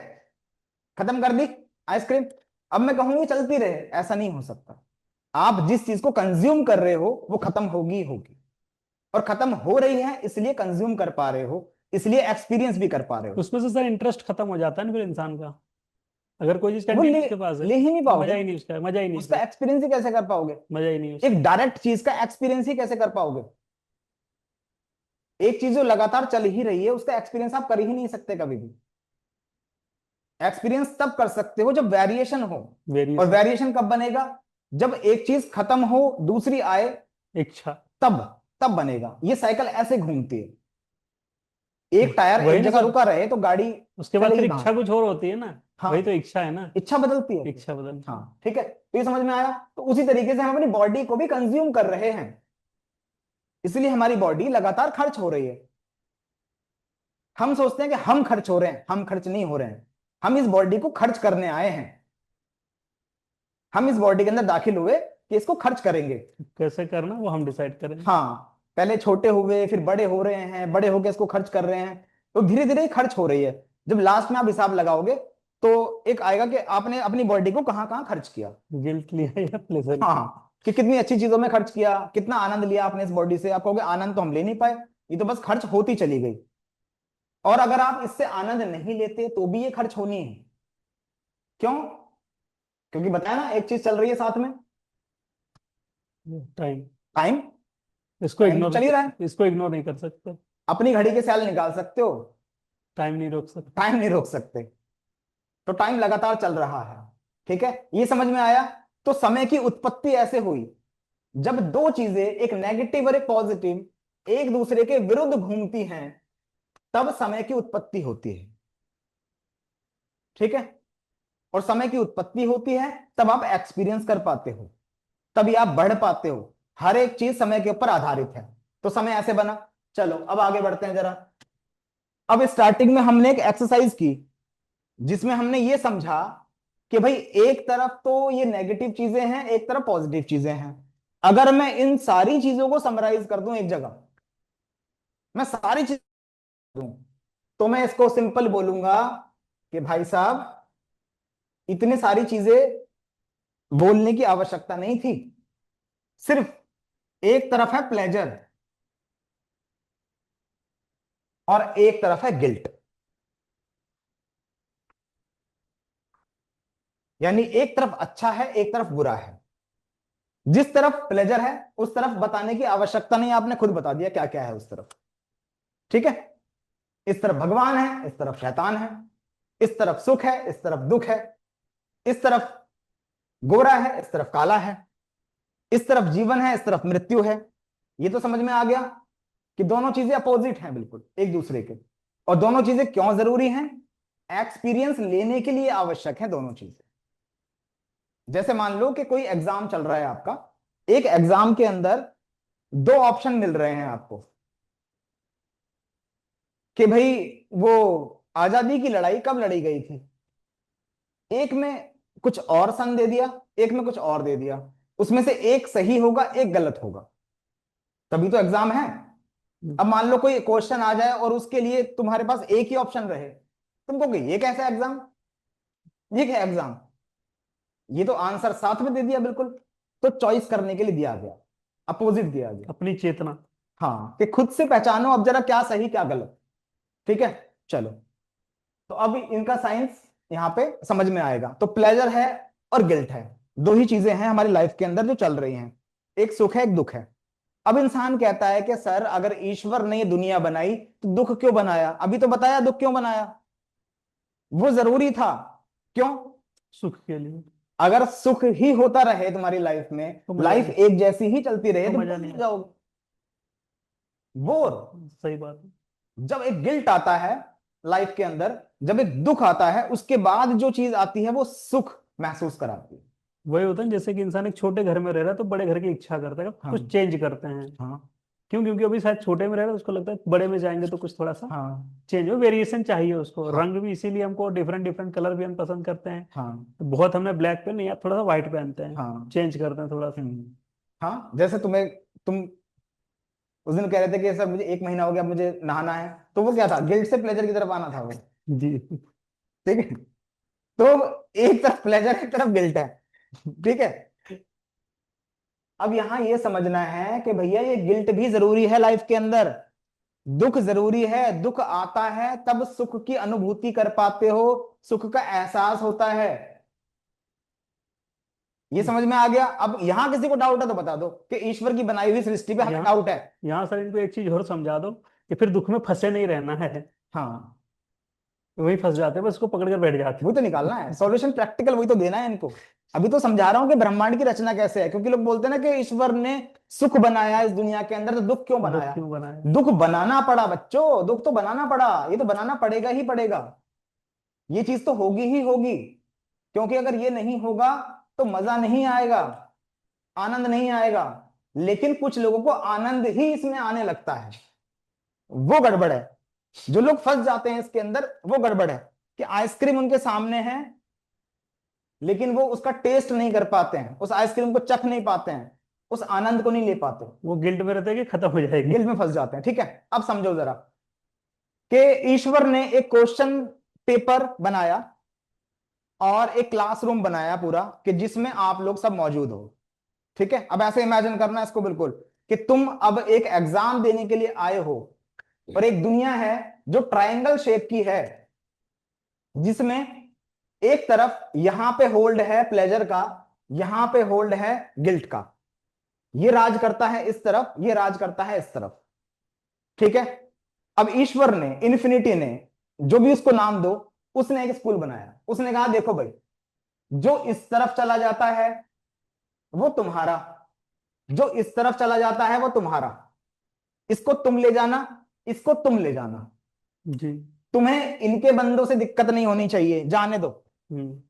खत्म कर दी आइसक्रीम। अब मैं कहूंगी चलती रहे, ऐसा नहीं हो सकता। आप जिस चीज को कंज्यूम कर रहे हो वो खत्म होगी ही होगी, और खत्म हो रही है इसलिए कंज्यूम कर पा रहे हो, इसलिए एक्सपीरियंस भी कर पा रहे हो। उसमें से सर इंटरेस्ट खत्म हो जाता है ना फिर इंसान का, अगर कोई चीज वो कंटिन्यू उसके पास है ले ही नहीं तो पाओगे मजा ही ना, नहीं उसका, मजा ही नहीं उसका फिर, एक्सपीरियंस ही कैसे कर पाओगे? मजा ही नहीं उसका। एक डायरेक्ट चीज का एक्सपीरियंस ही कैसे कर पाओगे? एक चीज जो लगातार चल ही रही है उसका एक्सपीरियंस आप कर ही नहीं सकते कभी भी। एक्सपीरियंस तब कर सकते हो जब वेरिएशन हो। और वेरिएशन। वेरिएशन कब बनेगा? जब एक चीज खत्म हो दूसरी आए, इच्छा। तब तब बनेगा। ये साइकिल ऐसे घूमती है। एक टायर वही एक ना जगह सर, रुका रहे तो गाड़ी उसके बाद फिर चलेगी कहां इच्छा से? कुछ और होती है ना। वही तो हाँ, इच्छा है ना। इच्छा बदलती है फिर। इच्छा बदलती है। हाँ ठीक है, तो ये समझ में आया। तो उसी तरीके से हम अपनी बॉडी को भी कंज्यूम कर रहे हैं, इसलिए हमारी बॉडी लगातार खर्च हो रही है। हम सोचते हैं कि हम खर्च हो रहे हैं, हम खर्च नहीं हो रहे हैं। हम इस बॉडी को खर्च करने आए हैं। हम इस बॉडी के अंदर दाखिल हुए कि इसको खर्च करेंगे। कैसे करना वो हम डिसाइड करें। हाँ, पहले छोटे हुए, फिर बड़े हो रहे हैं, बड़े होके इसको खर्च कर रहे हैं, तो धीरे धीरे खर्च हो रही है। जब लास्ट में आप हिसाब लगाओगे तो एक आएगा कि आपने अपनी बॉडी को कहाँ कहाँ खर्च किया। गिल्ट लिया या प्लेजर। हाँ, कि कितनी अच्छी चीजों में खर्च किया, कितना आनंद लिया आपने इस बॉडी से। आप कहोगे आनंद तो हम ले नहीं पाए, ये तो बस खर्च होती चली गई। और अगर आप इससे आनंद नहीं लेते तो भी ये खर्च होनी है। क्यों? क्योंकि बताया ना, एक चीज चल रही है साथ में, टाइम। टाइम। इसको टाइम तो इग्नोर, चल ही रहा है। इसको इग्नोर नहीं कर सकते। अपनी घड़ी के सैल निकाल सकते हो, टाइम नहीं रोक सकते। टाइम नहीं रोक सकते। तो टाइम लगातार चल रहा है। ठीक है, ये समझ में आया। तो समय की उत्पत्ति ऐसे हुई, जब दो चीजें, एक नेगेटिव और एक पॉजिटिव, एक दूसरे के विरुद्ध घूमती हैं, तब समय की उत्पत्ति होती है। ठीक है, और समय की उत्पत्ति होती है तब आप एक्सपीरियंस कर पाते हो, तभी आप बढ़ पाते हो। हर एक चीज समय के ऊपर आधारित है। तो समय ऐसे बना। चलो अब आगे बढ़ते हैं जरा। अब स्टार्टिंग में हमने एक एक्सरसाइज की जिसमें हमने ये समझा कि भाई एक तरफ तो ये नेगेटिव चीजें हैं, एक तरफ पॉजिटिव चीजें हैं। अगर मैं इन सारी चीजों को समराइज कर दूं एक जगह, मैं सारी चीज दूं, तो मैं इसको सिंपल बोलूंगा कि भाई साहब, इतनी सारी चीजें बोलने की आवश्यकता नहीं थी। सिर्फ एक तरफ है प्लेजर और एक तरफ है गिल्ट। यानी एक तरफ अच्छा है, एक तरफ बुरा है। जिस तरफ प्लेजर है उस तरफ बताने की आवश्यकता नहीं, आपने खुद बता दिया क्या क्या है उस तरफ। ठीक है, इस तरफ भगवान है, इस तरफ शैतान है, इस तरफ सुख है, इस तरफ दुख है, इस तरफ गोरा है, इस तरफ काला है, इस तरफ जीवन है, इस तरफ मृत्यु है। ये तो समझ में आ गया कि दोनों चीजें अपोजिट हैं बिल्कुल एक दूसरे के। और दोनों चीजें क्यों जरूरी हैं? एक्सपीरियंस लेने के लिए आवश्यक है दोनों चीजें। जैसे मान लो कि कोई एग्जाम चल रहा है आपका, एक एग्जाम के अंदर दो ऑप्शन मिल रहे हैं आपको कि भाई वो आजादी की लड़ाई कब लड़ी गई थी। एक में कुछ और सन दे दिया, एक में कुछ और दे दिया। उसमें से एक सही होगा, एक गलत होगा। तभी तो एग्जाम है। अब मान लो कोई क्वेश्चन आ जाए और उसके लिए तुम्हारे पास एक ही ऑप्शन रहे, तुम कहोगे ये कैसा एग्जाम, ये क्या एग्जाम, ये तो आंसर साथ में दे दिया बिल्कुल। तो चॉइस करने के लिए दिया गया, अपोजिट दिया गया। अपनी चेतना। हाँ, कि खुद से पहचानो अब जरा क्या सही क्या गलत। ठीक है, चलो। तो अब इनका साइंस यहाँ पे समझ में आएगा। तो प्लेजर है और गिल्ट है, दो ही चीजें हैं हमारी लाइफ के अंदर जो चल रही हैं, एक सुख है एक दुख है। अब इंसान कहता है कि सर अगर ईश्वर ने ये दुनिया बनाई तो दुख क्यों बनाया, अभी तो बताया दुख क्यों बनाया, वो जरूरी था। क्यों? सुख के लिए। अगर सुख ही होता रहे तुम्हारी लाइफ में, तो मजा लाइफ नहीं। एक जैसी ही चलती रहे तो तो मजा बोर नहीं हो आता। जाओगे, बोर। सही बात है। जब एक गिल्ट आता है लाइफ के अंदर, जब एक दुख आता है, उसके बाद जो चीज आती है वो सुख महसूस कराती है। वही होता है जैसे कि इंसान एक छोटे घर में रह रहा है तो बड़े घर की इच्छा करता है, हाँ कुछ चेंज करते हैं। हाँ क्यों? क्योंकि अभी शायद छोटे में रह रहा है, उसको लगता है बड़े में जाएंगे तो कुछ थोड़ा सा हाँ चेंज हो, वेरिएशन चाहिए उसको। हाँ रंग भी इसीलिए हमको डिफरेंट डिफरेंट कलर भी हम पसंद करते हैं। हाँ तो बहुत हमने ब्लैक पहन या थोड़ा सा व्हाइट पहनते हैं, हाँ। चेंज करते हैं थोड़ा सा। हाँ, जैसे तुम उस दिन कह रहे थे कि सर मुझे 1 महीना हो गया, मुझे नहाना है, तो वो क्या था, गिल्ट से प्लेजर की तरफ आना था वो। जी। ठीक है, तो एक तरफ प्लेजर एक तरफ गिल्ट है। ठीक है, अब यहां ये समझना है कि भैया ये गिल्ट भी जरूरी है लाइफ के अंदर, दुख जरूरी है। दुख आता है तब सुख की अनुभूति कर पाते हो, सुख का एहसास होता है। ये समझ में आ गया? अब यहां किसी को डाउट है तो बता दो कि ईश्वर की बनाई हुई सृष्टि पे हमें यहाँ डाउट है। यहाँ सर इनको एक चीज और समझा दो कि फिर दुख में फंसे नहीं रहना है। हाँ, वही फंस जाते हैं, बस उसको पकड़ कर बैठ जाते वही तो निकालना है सॉल्यूशन, प्रैक्टिकल वही तो देना है इनको। अभी तो समझा रहा हूं कि ब्रह्मांड की रचना कैसे है, क्योंकि लोग बोलते हैं ना कि ईश्वर ने सुख बनाया इस दुनिया के अंदर, तो दुख क्यों हैं। दुख बनाया? क्यों बनाए? दुख बनाना पड़ा बच्चों, दुख तो बनाना पड़ा, ये तो बनाना पड़ेगा ही पड़ेगा। ये चीज तो होगी ही होगी, क्योंकि अगर ये नहीं होगा तो मजा नहीं आएगा, आनंद नहीं आएगा। लेकिन कुछ लोगों को आनंद ही इसमें आने लगता है, वो गड़बड़ है। जो लोग फंस जाते हैं इसके अंदर वो गड़बड़ है, कि आइसक्रीम उनके सामने है लेकिन वो उसका टेस्ट नहीं कर पाते हैं, उस आइसक्रीम को चख नहीं पाते हैं, उस आनंद को नहीं ले पाते, वो गिल्ट में रहते हैं कि खत्म हो जाएगी। गिल्ट में फंस जाते हैं। ठीक है, अब समझो जरा कि ईश्वर ने एक क्वेश्चन पेपर बनाया और एक क्लासरूम बनाया पूरा, कि जिसमें आप लोग सब मौजूद हो। ठीक है, अब ऐसे इमेजिन करना है इसको बिल्कुल, कि तुम अब एक एग्जाम देने के लिए आए हो और एक दुनिया है जो ट्रायंगल शेप की है, जिसमें एक तरफ यहां पे होल्ड है प्लेजर का, यहां पे होल्ड है गिल्ट का। ये राज करता है इस तरफ, ये राज करता है इस तरफ। ठीक है, अब ईश्वर ने, इन्फिनिटी ने, जो भी उसको नाम दो, उसने एक स्कूल बनाया। उसने कहा देखो भाई, जो इस तरफ चला जाता है वो तुम्हारा, जो इस तरफ चला जाता है वो तुम्हारा, इसको तुम ले जाना, इसको तुम ले जाना। जी। तुम्हें इनके बंदों से दिक्कत नहीं होनी चाहिए, जाने दो। हम्म।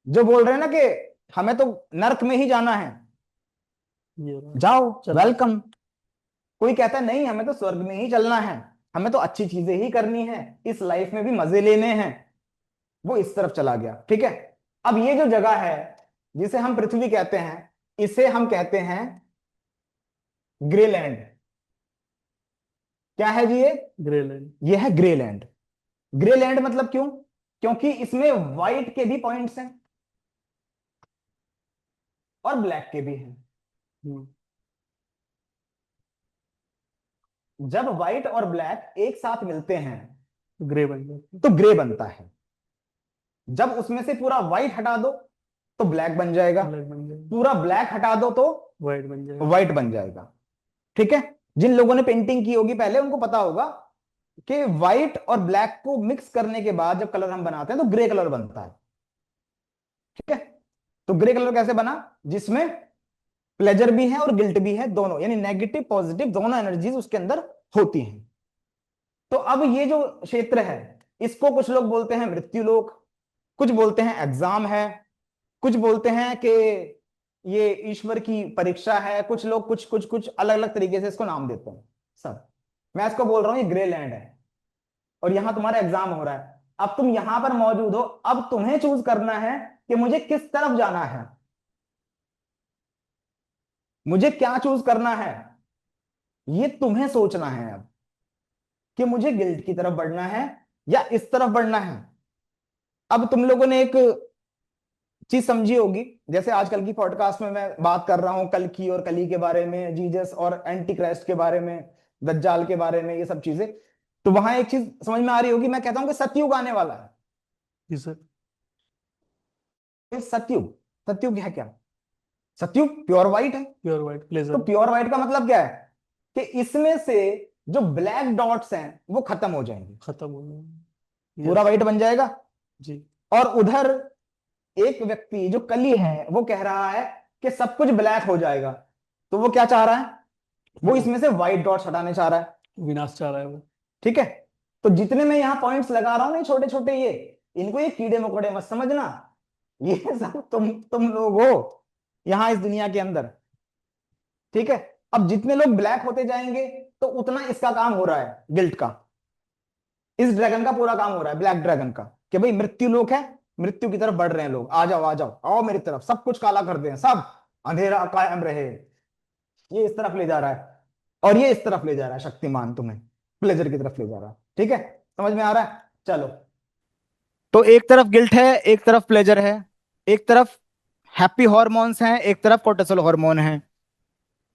जो बोल रहे हैं ना कि हमें तो नर्क में ही जाना है, ये बात। जाओ, चलो। वेलकम। कोई कहता है नहीं हमें तो स्वर्ग में ही चलना है, हमें तो अच्छी चीजें ही करनी है, इस लाइफ में भी मजे लेने हैं, वो इस तरफ चला गया। ठीक है, अब ये जो जगह है जिसे हम पृथ्वी कहते हैं, इसे हम कहते हैं ग्रेलैंड। क्या है जी ये? ग्रेलैंड। ये है ग्रेलैंड। ग्रेलैंड मतलब क्यों? क्योंकि इसमें व्हाइट के भी पॉइंट्स हैं और ब्लैक के भी हैं। हम्म। जब व्हाइट और ब्लैक एक साथ मिलते हैं ग्रे बन जाते तो ग्रे बनता है। जब उसमें से पूरा व्हाइट हटा दो तो ब्लैक बन जाएगा, हैं, ब्लैक बन जाएगा, पूरा ब्लैक हटा दो तो व्हाइट बन जाएगा। व्हाइट बन जाएगा। ठीक है, जिन लोगों ने पेंटिंग की होगी पहले उनको पता होगा कि व्हाइट और ब्लैक को मिक्स करने के बाद जब कलर हम बनाते हैं तो ग्रे कलर बनता है। ठीक है, तो ग्रे कलर कैसे बना? जिसमें प्लेजर भी है और गिल्ट भी है, दोनों, यानी नेगेटिव पॉजिटिव दोनों एनर्जीज उसके अंदर होती हैं। तो अब ये जो क्षेत्र है इसको कुछ लोग बोलते हैं मृत्यु लोक, कुछ बोलते हैं एग्जाम है, कुछ बोलते हैं कि ये ईश्वर की परीक्षा है, कुछ लोग कुछ कुछ कुछ अलग अलग तरीके से इसको नाम देते हैं। सब मैं इसको बोल रहा हूं ये ग्रे लैंड है और यहां तुम्हारा एग्जाम हो रहा है। अब तुम यहां पर मौजूद हो, अब तुम्हें चूज करना है कि मुझे किस तरफ जाना है, मुझे क्या चूज करना है। ये तुम्हें सोचना है अब कि मुझे गिल्ट की तरफ बढ़ना है या इस तरफ बढ़ना है। अब तुम लोगों ने एक चीज समझी होगी, जैसे आजकल की पॉडकास्ट में मैं बात कर रहा हूं कल की और कली के बारे में, जीसस और एंटी क्राइस्ट के बारे में, दज्जाल के बारे में, ये सब चीजें। तो वहां एक चीज समझ में आ रही होगी, मैं कहता हूं कि सतयुग आने वाला है। जी सर। ये सतयुग, सतयुग है क्या? सतयुग प्योर व्हाइट है। प्योर व्हाइट तो प्लेजर। प्योर व्हाइट का मतलब क्या है कि इसमें से जो ब्लैक डॉट्स हैं वो खत्म हो जाएंगे, खत्म हो गया। पूरा यस। व्हाइट बन जाएगा। जी। और उधर एक व्यक्ति जो कली है वो कह रहा है कि सब कुछ ब्लैक हो जाएगा। तो वो क्या चाह रहा है? वो इसमें से व्हाइट डॉट्स हटाने चाह रहा है। विनाश चाह रहा है वो। ठीक है। तो जितने मैं यहाँ पॉइंट्स लगा रहा हूं ना, छोटे छोटे, ये इनको ये कीड़े मकोड़े मत समझना। ये सब तुम लोग हो यहाँ इस दुनिया के अंदर। ठीक है। अब जितने लोग ब्लैक होते जाएंगे तो उतना इसका काम हो रहा है, गिल्ट का। इस ड्रैगन का पूरा काम हो रहा है, ब्लैक ड्रैगन का, कि भाई मृत्यु लोक है, मृत्यु की तरफ बढ़ रहे हैं लोग, आ जाओ आ जाओ, आओ मेरी तरफ, सब कुछ काला कर दें, सब अंधेरा कायम रहे। ये इस तरफ ले जा रहा है और ये इस तरफ ले जा रहा है, शक्तिमान तुम्हें प्लेजर की तरफ ले जा रहा है। ठीक है, समझ में आ रहा है? चलो। तो एक तरफ गिल्ट है, एक तरफ प्लेजर है, एक तरफ हैप्पी हॉर्मोन्स हैं, एक तरफ कोर्टिसोल हार्मोन है।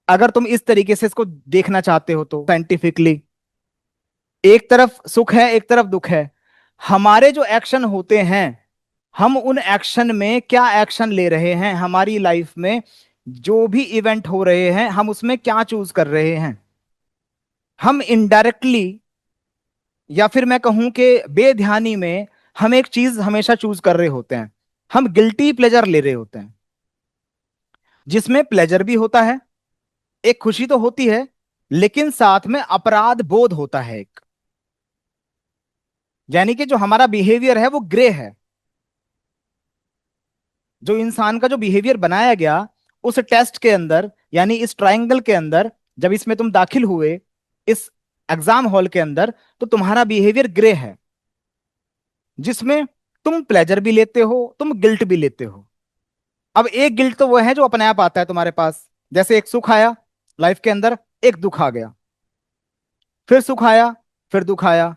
अगर तुम इस तरीके से इसको देखना चाहते हो तो साइंटिफिकली, एक तरफ सुख है एक तरफ दुख है। हमारे जो एक्शन होते हैं, हम उन एक्शन में क्या एक्शन ले रहे हैं, हमारी लाइफ में जो भी इवेंट हो रहे हैं हम उसमें क्या चूज कर रहे हैं। हम इनडायरेक्टली या फिर मैं कहूं कि बेध्यानी में हम एक चीज हमेशा चूज कर रहे होते हैं। हम गिल्टी प्लेजर ले रहे होते हैं, जिसमें प्लेजर भी होता है, एक खुशी तो होती है, लेकिन साथ में अपराध बोध होता है एक। यानी कि जो हमारा बिहेवियर है वो ग्रे है। जो इंसान का जो बिहेवियर बनाया गया उस टेस्ट के अंदर, यानी इस ट्रायंगल के अंदर, जब इसमें तुम दाखिल हुए इस एग्जाम हॉल के अंदर, तो तुम्हारा बिहेवियर ग्रे है, जिसमें तुम प्लेजर भी लेते हो, तुम गिल्ट भी लेते हो। अब एक गिल्ट तो वो है जो अपने आप आता है तुम्हारे पास, जैसे एक सुख आया लाइफ के अंदर, एक दुख आ गया, फिर सुख आया, फिर दुख आया,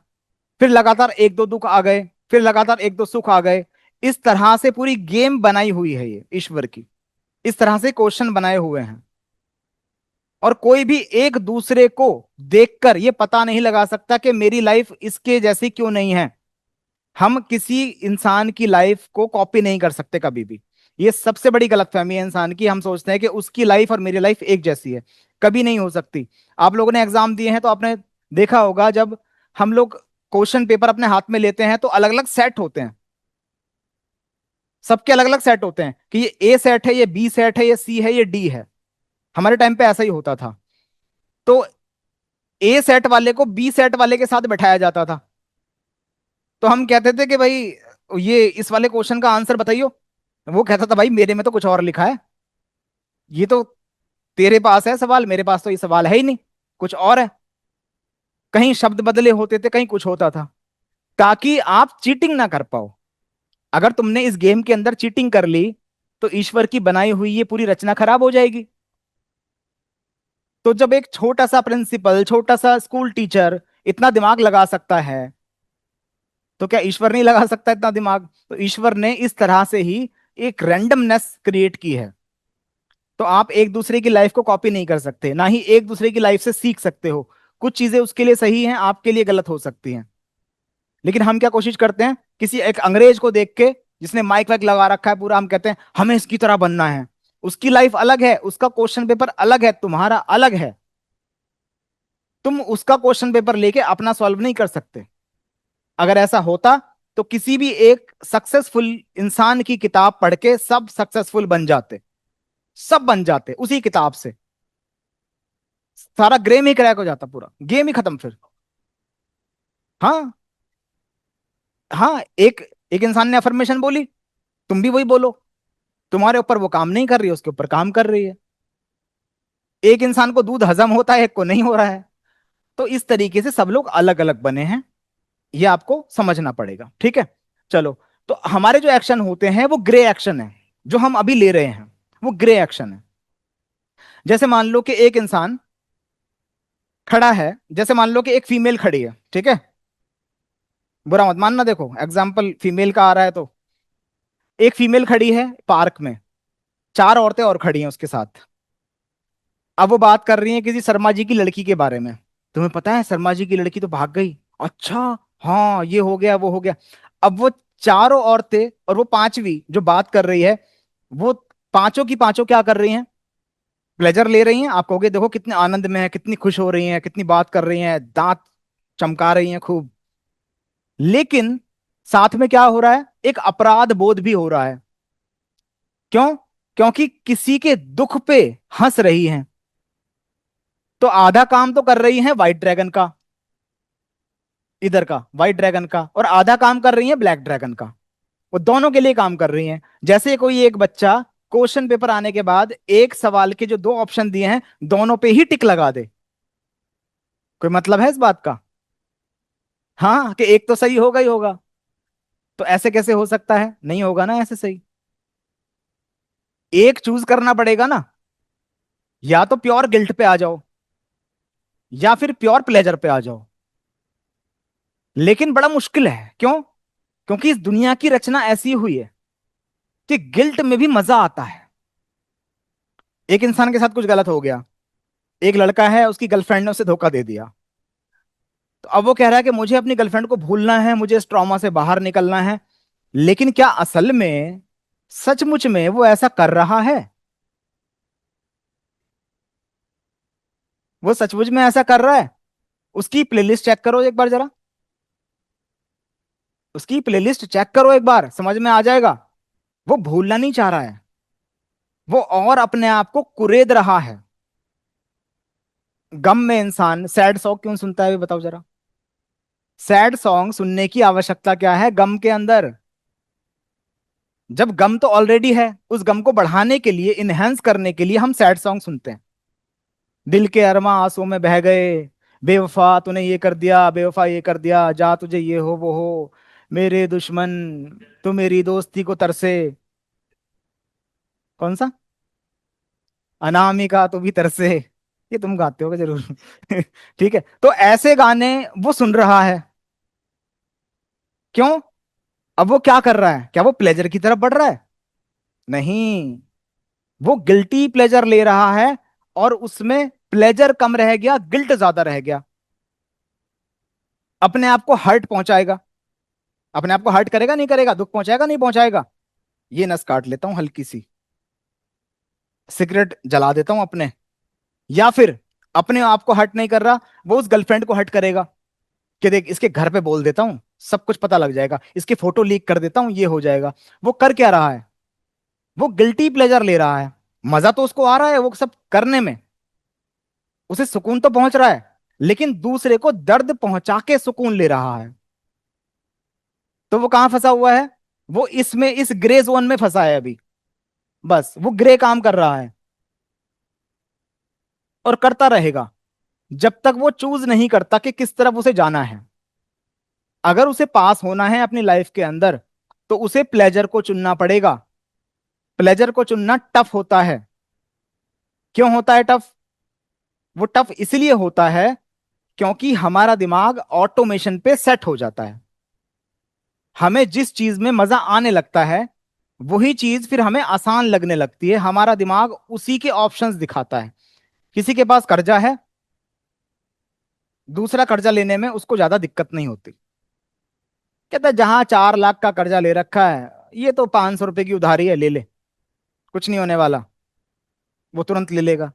फिर लगातार एक दो दुख आ गए, फिर लगातार एक दो सुख आ गए। इस तरह से पूरी गेम बनाई हुई है ये ईश्वर की, इस तरह से क्वेश्चन बनाए हुए हैं। और कोई भी एक दूसरे को देखकर ये पता नहीं लगा सकता कि मेरी लाइफ इसके जैसी क्यों नहीं है। हम किसी इंसान की लाइफ को कॉपी नहीं कर सकते कभी भी। ये सबसे बड़ी गलतफहमी है इंसान की, हम सोचते हैं कि उसकी लाइफ और मेरी लाइफ एक जैसी है, कभी नहीं हो सकती। आप लोगों ने एग्जाम दिए हैं तो आपने देखा होगा, जब हम लोग क्वेश्चन पेपर अपने हाथ में लेते हैं तो अलग अलग सेट होते हैं, सबके अलग अलग सेट होते हैं कि ये ए सेट है, ये बी सेट है, ये सी है, ये डी है। हमारे टाइम पे ऐसा ही होता था। तो ए सेट वाले को बी सेट वाले के साथ बैठाया जाता था, तो हम कहते थे कि भाई ये इस वाले क्वेश्चन का आंसर बताइयो। वो कहता था भाई मेरे में तो कुछ और लिखा है, ये तो तेरे पास है सवाल, मेरे पास तो ये सवाल है ही नहीं, कुछ और है। कहीं शब्द बदले होते थे, कहीं कुछ होता था, ताकि आप चीटिंग ना कर पाओ। अगर तुमने इस गेम के अंदर चीटिंग कर ली तो ईश्वर की बनाई हुई ये पूरी रचना खराब हो जाएगी। तो जब एक छोटा सा प्रिंसिपल, छोटा सा स्कूल टीचर इतना दिमाग लगा सकता है, तो क्या ईश्वर नहीं लगा सकता इतना दिमाग? तो ईश्वर ने इस तरह से ही एक रैंडमनेस क्रिएट की है। तो आप एक दूसरे की लाइफ को कॉपी नहीं कर सकते, ना ही एक दूसरे की लाइफ से सीख सकते हो। कुछ चीजें उसके लिए सही हैं, आपके लिए गलत हो सकती हैं। लेकिन हम क्या कोशिश करते हैं, किसी एक अंग्रेज को देख के जिसने माइक वाइक लगा रखा है पूरा, हम कहते हैं हमें इसकी तरह बनना है। उसकी लाइफ अलग है, उसका क्वेश्चन पेपर अलग है, तुम्हारा अलग है। तुम उसका क्वेश्चन पेपर लेके अपना सॉल्व नहीं कर सकते। अगर ऐसा होता तो किसी भी एक सक्सेसफुल इंसान की किताब पढ़ के सब सक्सेसफुल बन जाते, सब बन जाते उसी किताब से। सारा गेम ही क्रैक हो जाता, पूरा गेम ही खत्म फिर। हाँ, हाँ, एक एक इंसान ने अफर्मेशन बोली, तुम भी वही बोलो। तुम्हारे ऊपर वो काम नहीं कर रही है, उसके ऊपर काम कर रही है। एक इंसान को दूध हजम होता है, एक को नहीं हो रहा है। तो इस तरीके से सब लोग अलग अलग बने हैं, ये आपको समझना पड़ेगा। ठीक है, चलो। तो हमारे जो एक्शन होते हैं वो ग्रे एक्शन है, जो हम अभी ले रहे हैं वो ग्रे एक्शन है। जैसे मान लो कि एक इंसान खड़ा है, जैसे मान लो कि एक फीमेल खड़ी है, ठीक है, बुरा मत मानना, देखो एग्जाम्पल फीमेल का आ रहा है, तो एक फीमेल खड़ी है पार्क में, चार औरतें और खड़ी हैं उसके साथ। अब वो बात कर रही हैं किसी शर्मा जी की लड़की के बारे में। तुम्हें पता है शर्मा जी की लड़की तो भाग गई, अच्छा, हाँ ये हो गया वो हो गया। अब वो चारों औरतें और वो पांचवी जो बात कर रही है, वो पांचों की पांचों क्या कर रही हैं, प्लेजर ले रही हैं। आप कहोगे देखो कितने आनंद में है, कितनी खुश हो रही हैं, कितनी बात कर रही हैं, दांत चमका रही हैं खूब। लेकिन साथ में क्या हो रहा है, एक अपराध बोध भी हो रहा है। क्यों? क्योंकि किसी के दुख पे हंस रही हैं। तो आधा काम तो कर रही हैं व्हाइट ड्रैगन का, इधर का व्हाइट ड्रैगन का, और आधा काम कर रही हैं ब्लैक ड्रैगन का। वो दोनों के लिए काम कर रही हैं। जैसे कोई एक बच्चा क्वेश्चन पेपर आने के बाद एक सवाल के जो दो ऑप्शन दिए हैं दोनों पे ही टिक लगा दे। कोई मतलब है इस बात का? हाँ, कि एक तो सही होगा ही होगा। तो ऐसे कैसे हो सकता है, नहीं होगा ना ऐसे सही। एक चूज करना पड़ेगा ना, या तो प्योर गिल्ट पे आ जाओ या फिर प्योर प्लेजर पे आ जाओ। लेकिन बड़ा मुश्किल है, क्यों? क्योंकि इस दुनिया की रचना ऐसी हुई है कि गिल्ट में भी मजा आता है। एक इंसान के साथ कुछ गलत हो गया, एक लड़का है, उसकी गर्लफ्रेंड ने उसे धोखा दे दिया। तो अब वो कह रहा है कि मुझे अपनी गर्लफ्रेंड को भूलना है, मुझे इस ट्रॉमा से बाहर निकलना है। लेकिन क्या असल में सचमुच में वो ऐसा कर रहा है? वो सचमुच में ऐसा कर रहा है? उसकी प्लेलिस्ट चेक करो एक बार जरा, उसकी प्लेलिस्ट चेक करो एक बार, समझ में आ जाएगा। वो भूलना नहीं चाह रहा है, वो और अपने आप को कुरेद रहा है। गम में इंसान सैड सॉन्ग क्यों सुनता है, ये बताओ जरा। सैड सॉन्ग सुनने की आवश्यकता क्या है गम के अंदर? जब गम तो ऑलरेडी है, उस गम को बढ़ाने के लिए, इनहेंस करने के लिए हम सैड सॉन्ग सुनते हैं। दिल के अरमा आंसू में बह गए, बेवफा तूने ये कर दिया, बेवफा ये कर दिया, जा तुझे ये हो वो हो, मेरे दुश्मन तू मेरी दोस्ती को तरसे। कौन सा? अनामिका तू भी तरसे। ये तुम गाते होगे जरूर। ठीक है, तो ऐसे गाने वो सुन रहा है। क्यों? अब वो क्या कर रहा है, क्या वो प्लेजर की तरफ बढ़ रहा है? नहीं, वो गिल्टी प्लेजर ले रहा है, और उसमें प्लेजर कम रह गया, गिल्ट ज्यादा रह गया। अपने आप को हर्ट पहुंचाएगा, अपने आप को हर्ट करेगा नहीं करेगा, दुख पहुंचाएगा नहीं पहुंचाएगा। ये नस काट लेता हूं हल्की सी, सिगरेट जला देता हूं अपने, या फिर अपने आप को हर्ट नहीं कर रहा, वो उस गर्लफ्रेंड को हर्ट करेगा कि देख इसके घर पे बोल देता हूं, सब कुछ पता लग जाएगा, इसकी फोटो लीक कर देता हूं, ये हो जाएगा। वो कर क्या रहा है, वो गिल्टी प्लेजर ले रहा है। मजा तो उसको आ रहा है वो सब करने में, उसे सुकून तो पहुंच रहा है, लेकिन दूसरे को दर्द पहुंचा के सुकून ले रहा है। तो वो कहां फंसा हुआ है, वो इसमें, इस ग्रे जोन में फंसा है अभी। बस वो ग्रे काम कर रहा है और करता रहेगा जब तक वो चूज नहीं करता कि किस तरफ उसे जाना है। अगर उसे पास होना है अपनी लाइफ के अंदर, तो उसे प्लेजर को चुनना पड़ेगा। प्लेजर को चुनना टफ होता है। क्यों होता है टफ? वो टफ इसलिए होता है क्योंकि हमारा दिमाग ऑटोमेशन पे सेट हो जाता है। हमें जिस चीज में मजा आने लगता है वही चीज फिर हमें आसान लगने लगती है, हमारा दिमाग उसी के ऑप्शंस दिखाता है। किसी के पास कर्जा है, दूसरा कर्जा लेने में उसको ज्यादा दिक्कत नहीं होती। कहता है जहां 4 लाख का कर्जा ले रखा है, ये तो 500 रुपए की उधारी है, ले ले, कुछ नहीं होने वाला, वो तुरंत ले लेगा।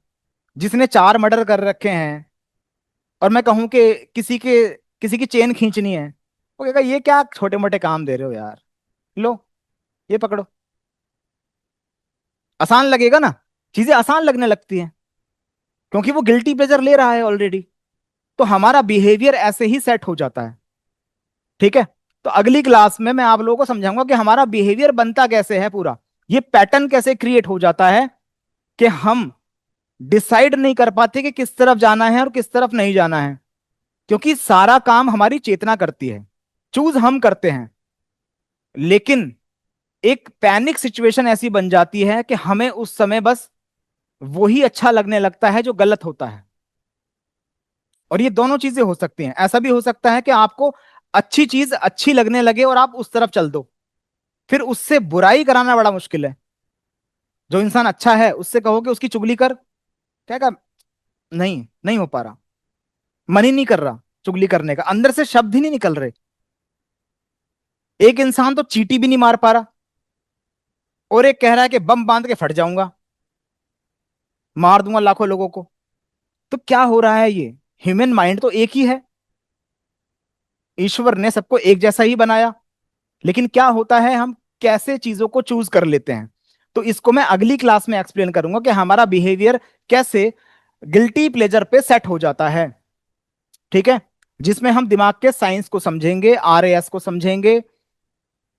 जिसने 4 मर्डर कर रखे हैं, और मैं कहूं कि किसी की चेन खींचनी है, वो कहेगा ये क्या छोटे मोटे काम दे रहे हो यार, लो ये पकड़ो। आसान लगेगा ना, चीजें आसान लगने लगती हैं, क्योंकि वो गिल्टी प्लेजर ले रहा है ऑलरेडी। तो हमारा बिहेवियर ऐसे ही सेट हो जाता है। ठीक है, तो अगली क्लास में मैं आप लोगों को समझाऊंगा कि हमारा बिहेवियर बनता कैसे है, पूरा ये पैटर्न कैसे क्रिएट हो जाता है कि हम डिसाइड नहीं कर पाते कि किस तरफ जाना है और किस तरफ नहीं जाना है। क्योंकि सारा काम हमारी चेतना करती है, चूज हम करते हैं, लेकिन एक पैनिक सिचुएशन ऐसी बन जाती है कि हमें उस समय बस वही अच्छा लगने लगता है जो गलत होता है। और ये दोनों चीजें हो सकती हैं। ऐसा भी हो सकता है कि आपको अच्छी चीज अच्छी लगने लगे और आप उस तरफ चल दो, फिर उससे बुराई कराना बड़ा मुश्किल है। जो इंसान अच्छा है उससे कहो कि उसकी चुगली कर, क्या नहीं, नहीं हो पा रहा, मन ही नहीं कर रहा चुगली करने का, अंदर से शब्द ही नहीं निकल रहे। एक इंसान तो चींटी भी नहीं मार पा रहा, और एक कह रहा है कि बम बांध के फट जाऊंगा, मार दूंगा लाखों लोगों को। तो क्या हो रहा है? ये ह्यूमन माइंड तो एक ही है, ईश्वर ने सबको एक जैसा ही बनाया, लेकिन क्या होता है हम कैसे चीजों को चूज कर लेते हैं। तो इसको मैं अगली क्लास में एक्सप्लेन करूंगा कि हमारा बिहेवियर कैसे गिल्टी प्लेजर पे सेट हो जाता है। ठीक है, जिसमें हम दिमाग के साइंस को समझेंगे, आरएएस को समझेंगे।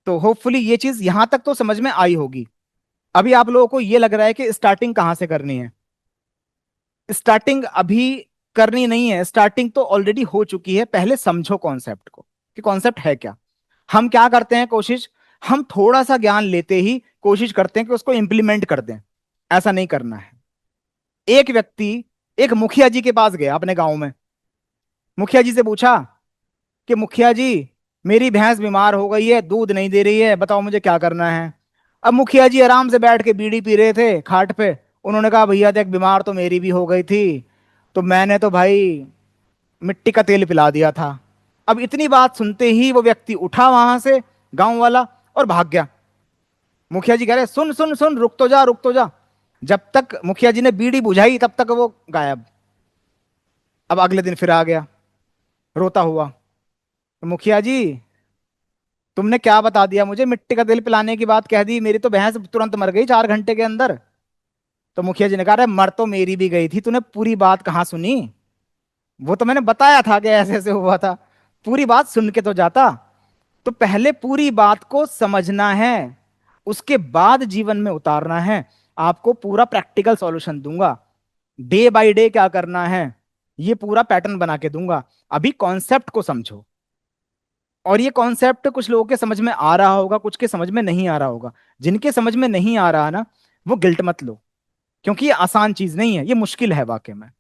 तो होपफुली ये चीज यहां तक तो समझ में आई होगी। अभी आप लोगों को ये लग रहा है कि स्टार्टिंग कहां से करनी है। स्टार्टिंग अभी करनी नहीं है, स्टार्टिंग तो ऑलरेडी हो चुकी है। पहले समझो कॉन्सेप्ट को कि कॉन्सेप्ट है क्या। हम क्या करते हैं कोशिश, हम थोड़ा सा ज्ञान लेते ही कोशिश करते हैं कि उसको इंप्लीमेंट कर दें। ऐसा नहीं करना है। एक व्यक्ति एक मुखिया जी के पास गया अपने गांव में, मुखिया जी से पूछा कि मुखिया जी, मेरी भैंस बीमार हो गई है, दूध नहीं दे रही है, बताओ मुझे क्या करना है। अब मुखिया जी आराम से बैठ के बीड़ी पी रहे थे खाट पे। उन्होंने कहा भैया देख, बीमार तो मेरी भी हो गई थी, तो मैंने तो भाई मिट्टी का तेल पिला दिया था। अब इतनी बात सुनते ही वो व्यक्ति उठा वहां से, गांव वाला, और भाग गया। मुखिया जी कह रहे सुन सुन सुन, रुक तो जा, रुक तो जा। जब तक मुखिया जी ने बीड़ी बुझाई तब तक वो गायब। अब अगले दिन फिर आ गया रोता हुआ, तो मुखिया जी तुमने क्या बता दिया मुझे, मिट्टी का तेल पिलाने की बात कह दी, मेरी तो भैंस तुरंत मर गई 4 घंटे के अंदर। तो मुखिया जी ने कहा, अरे मर तो मेरी भी गई थी, तूने पूरी बात कहाँ सुनी? वो तो मैंने बताया था कि ऐसे ऐसे हुआ था, पूरी बात सुन के तो जाता। तो पहले पूरी बात को समझना है, उसके बाद जीवन में उतारना है। आपको पूरा प्रैक्टिकल सॉल्यूशन दूंगा, डे बाय डे क्या करना है, ये पूरा पैटर्न बना के दूंगा। अभी कॉन्सेप्ट को समझो। और ये कॉन्सेप्ट कुछ लोगों के समझ में आ रहा होगा, कुछ के समझ में नहीं आ रहा होगा। जिनके समझ में नहीं आ रहा ना, वो गिल्ट मत लो, क्योंकि ये आसान चीज नहीं है, ये मुश्किल है वाकई में।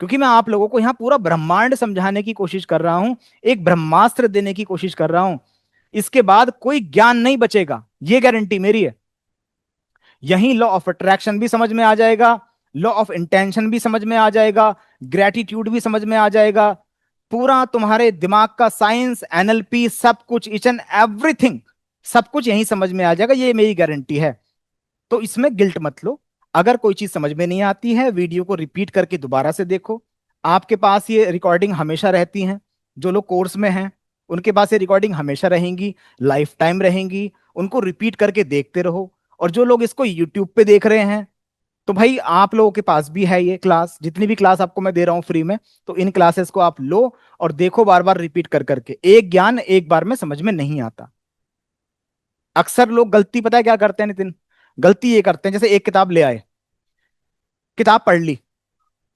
क्योंकि मैं आप लोगों को यहाँ पूरा ब्रह्मांड समझाने की कोशिश कर रहा हूं, एक ब्रह्मास्त्र देने की कोशिश कर रहा हूं। इसके बाद कोई ज्ञान नहीं बचेगा, ये गारंटी मेरी है। यही लॉ ऑफ अट्रैक्शन भी समझ में आ जाएगा, लॉ ऑफ इंटेंशन भी समझ में आ जाएगा, ग्रेटिट्यूड भी समझ में आ जाएगा। पूरा तुम्हारे दिमाग का साइंस, एनएलपी, सब कुछ, ईच एंड एवरीथिंग, सब कुछ यही समझ में आ जाएगा, ये मेरी गारंटी है। तो इसमें गिल्ट मत लो। अगर कोई चीज समझ में नहीं आती है, वीडियो को रिपीट करके दोबारा से देखो। आपके पास ये रिकॉर्डिंग हमेशा रहती हैं। जो लोग कोर्स में हैं उनके पास ये रिकॉर्डिंग हमेशा रहेंगी, लाइफ टाइम रहेंगी। उनको रिपीट करके देखते रहो। और जो लोग इसको यूट्यूब पे देख रहे हैं, तो भाई आप लोगों के पास भी है ये क्लास, जितनी भी क्लास आपको मैं दे रहा हूं फ्री में, तो इन क्लासेस को आप लो और देखो, बार बार रिपीट कर करके। एक ज्ञान एक बार में समझ में नहीं आता। अक्सर लोग गलती पता है क्या करते हैं नितिन? गलती ये करते हैं, जैसे एक किताब ले आए, किताब पढ़ ली,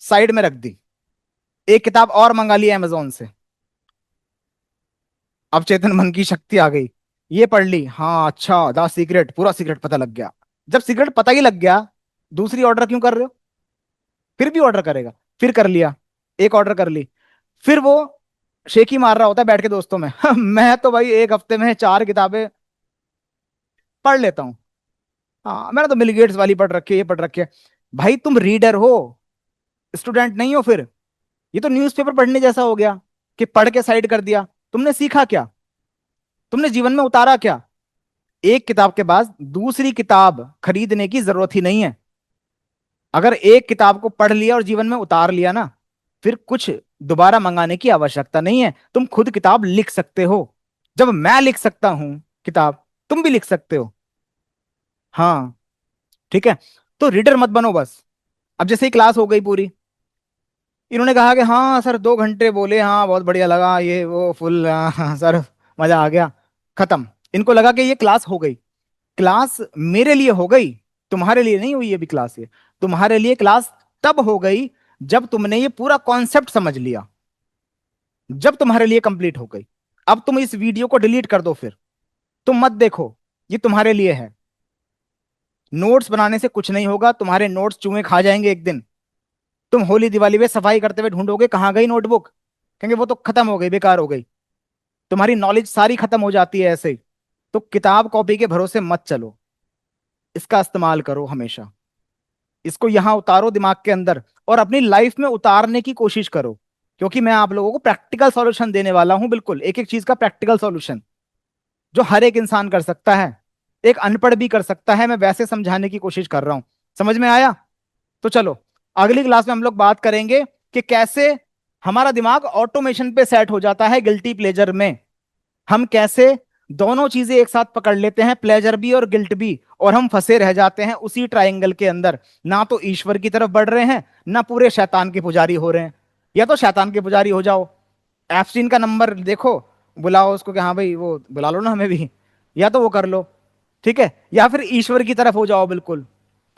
साइड में रख दी, एक किताब और मंगा ली अमेजोन से। अब चेतन मन की शक्ति आ गई, ये पढ़ ली, हाँ अच्छा, द सीक्रेट, पूरा सीक्रेट पता लग गया। जब सीक्रेट पता ही लग गया, दूसरी ऑर्डर क्यों कर रहे हो? फिर भी ऑर्डर करेगा। फिर कर लिया, एक ऑर्डर कर ली, फिर वो शेखी मार रहा होता है बैठ के दोस्तों में मैं तो भाई एक हफ्ते में 4 किताबें पढ़ लेता हूँ। हाँ, मैंने तो बिल गेट्स वाली पढ़ रखी है, ये पढ़ रखी है। भाई तुम रीडर हो, स्टूडेंट नहीं हो फिर। ये तो न्यूज़पेपर पढ़ने जैसा हो गया कि पढ़ के साइड कर दिया। तुमने सीखा क्या? तुमने जीवन में उतारा क्या? एक किताब के बाद दूसरी किताब खरीदने की जरूरत ही नहीं है। अगर एक किताब को पढ़ लिया और जीवन में उतार लिया ना, फिर कुछ दोबारा मंगाने की आवश्यकता नहीं है। तुम खुद किताब लिख सकते हो। जब मैं लिख सकता हूं किताब, तुम भी लिख सकते हो। हाँ, ठीक है। तो रीडर मत बनो बस। अब जैसे ही क्लास हो गई पूरी, इन्होंने कहा कि हाँ सर 2 घंटे बोले, हाँ बहुत बढ़िया लगा, ये वो फुल, हाँ, सर मजा आ गया, खत्म। इनको लगा कि ये क्लास हो गई। क्लास मेरे लिए हो गई, तुम्हारे लिए नहीं हुई। ये भी क्लास, ये तुम्हारे लिए क्लास तब हो गई जब तुमने ये पूरा कॉन्सेप्ट समझ लिया, जब तुम्हारे लिए कंप्लीट हो गई। अब तुम इस वीडियो को डिलीट कर दो, फिर तुम मत देखो, ये तुम्हारे लिए है। नोट्स बनाने से कुछ नहीं होगा, तुम्हारे नोट्स चूहे खा जाएंगे एक दिन। तुम होली दिवाली में सफाई करते हुए ढूंढोगे कहां गई नोटबुक, कहेंगे वो तो खत्म हो गई, बेकार हो गई, तुम्हारी नॉलेज सारी खत्म हो जाती है ऐसे ही। तो किताब कॉपी के भरोसे मत चलो, इसका इस्तेमाल करो हमेशा, इसको यहां उतारो दिमाग के अंदर और अपनी लाइफ में उतारने की कोशिश करो, क्योंकि मैं आप लोगों को प्रैक्टिकल सॉल्यूशन देने वाला हूं, बिल्कुल एक एक चीज का प्रैक्टिकल सॉल्यूशन जो हर एक इंसान कर सकता है, एक अनपढ़ भी कर सकता है। मैं वैसे समझाने की कोशिश कर रहा हूं, समझ में आया? तो चलो अगली क्लास में हम लोग बात करेंगे कि कैसे हमारा दिमाग ऑटोमेशन पे सेट हो जाता है गिल्टी प्लेजर में, हम कैसे दोनों चीजें एक साथ पकड़ लेते हैं, प्लेजर भी और गिल्ट भी, और हम फंसे रह जाते हैं उसी ट्रायंगल के अंदर, ना तो ईश्वर की तरफ बढ़ रहे हैं ना पूरे शैतान के पुजारी हो रहे हैं। या तो शैतान के पुजारी हो जाओ, एप्स्टीन का नंबर देखो, बुलाओ उसको कि हाँ भाई वो बुला लो ना हमें भी, या तो वो कर लो, ठीक है, या फिर ईश्वर की तरफ हो जाओ, बिल्कुल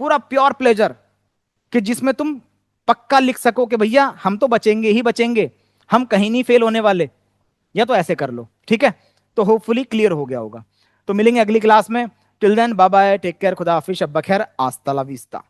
पूरा प्योर प्लेजर, कि जिसमें तुम पक्का लिख सको कि भैया हम तो बचेंगे ही बचेंगे, हम कहीं नहीं फेल होने वाले, या तो ऐसे कर लो, ठीक है। तो होपफुली क्लियर हो गया होगा। तो मिलेंगे अगली क्लास में, till then bye bye, take care, खुदा हाफिज, शब बखैर, आस्ता ला विस्ता।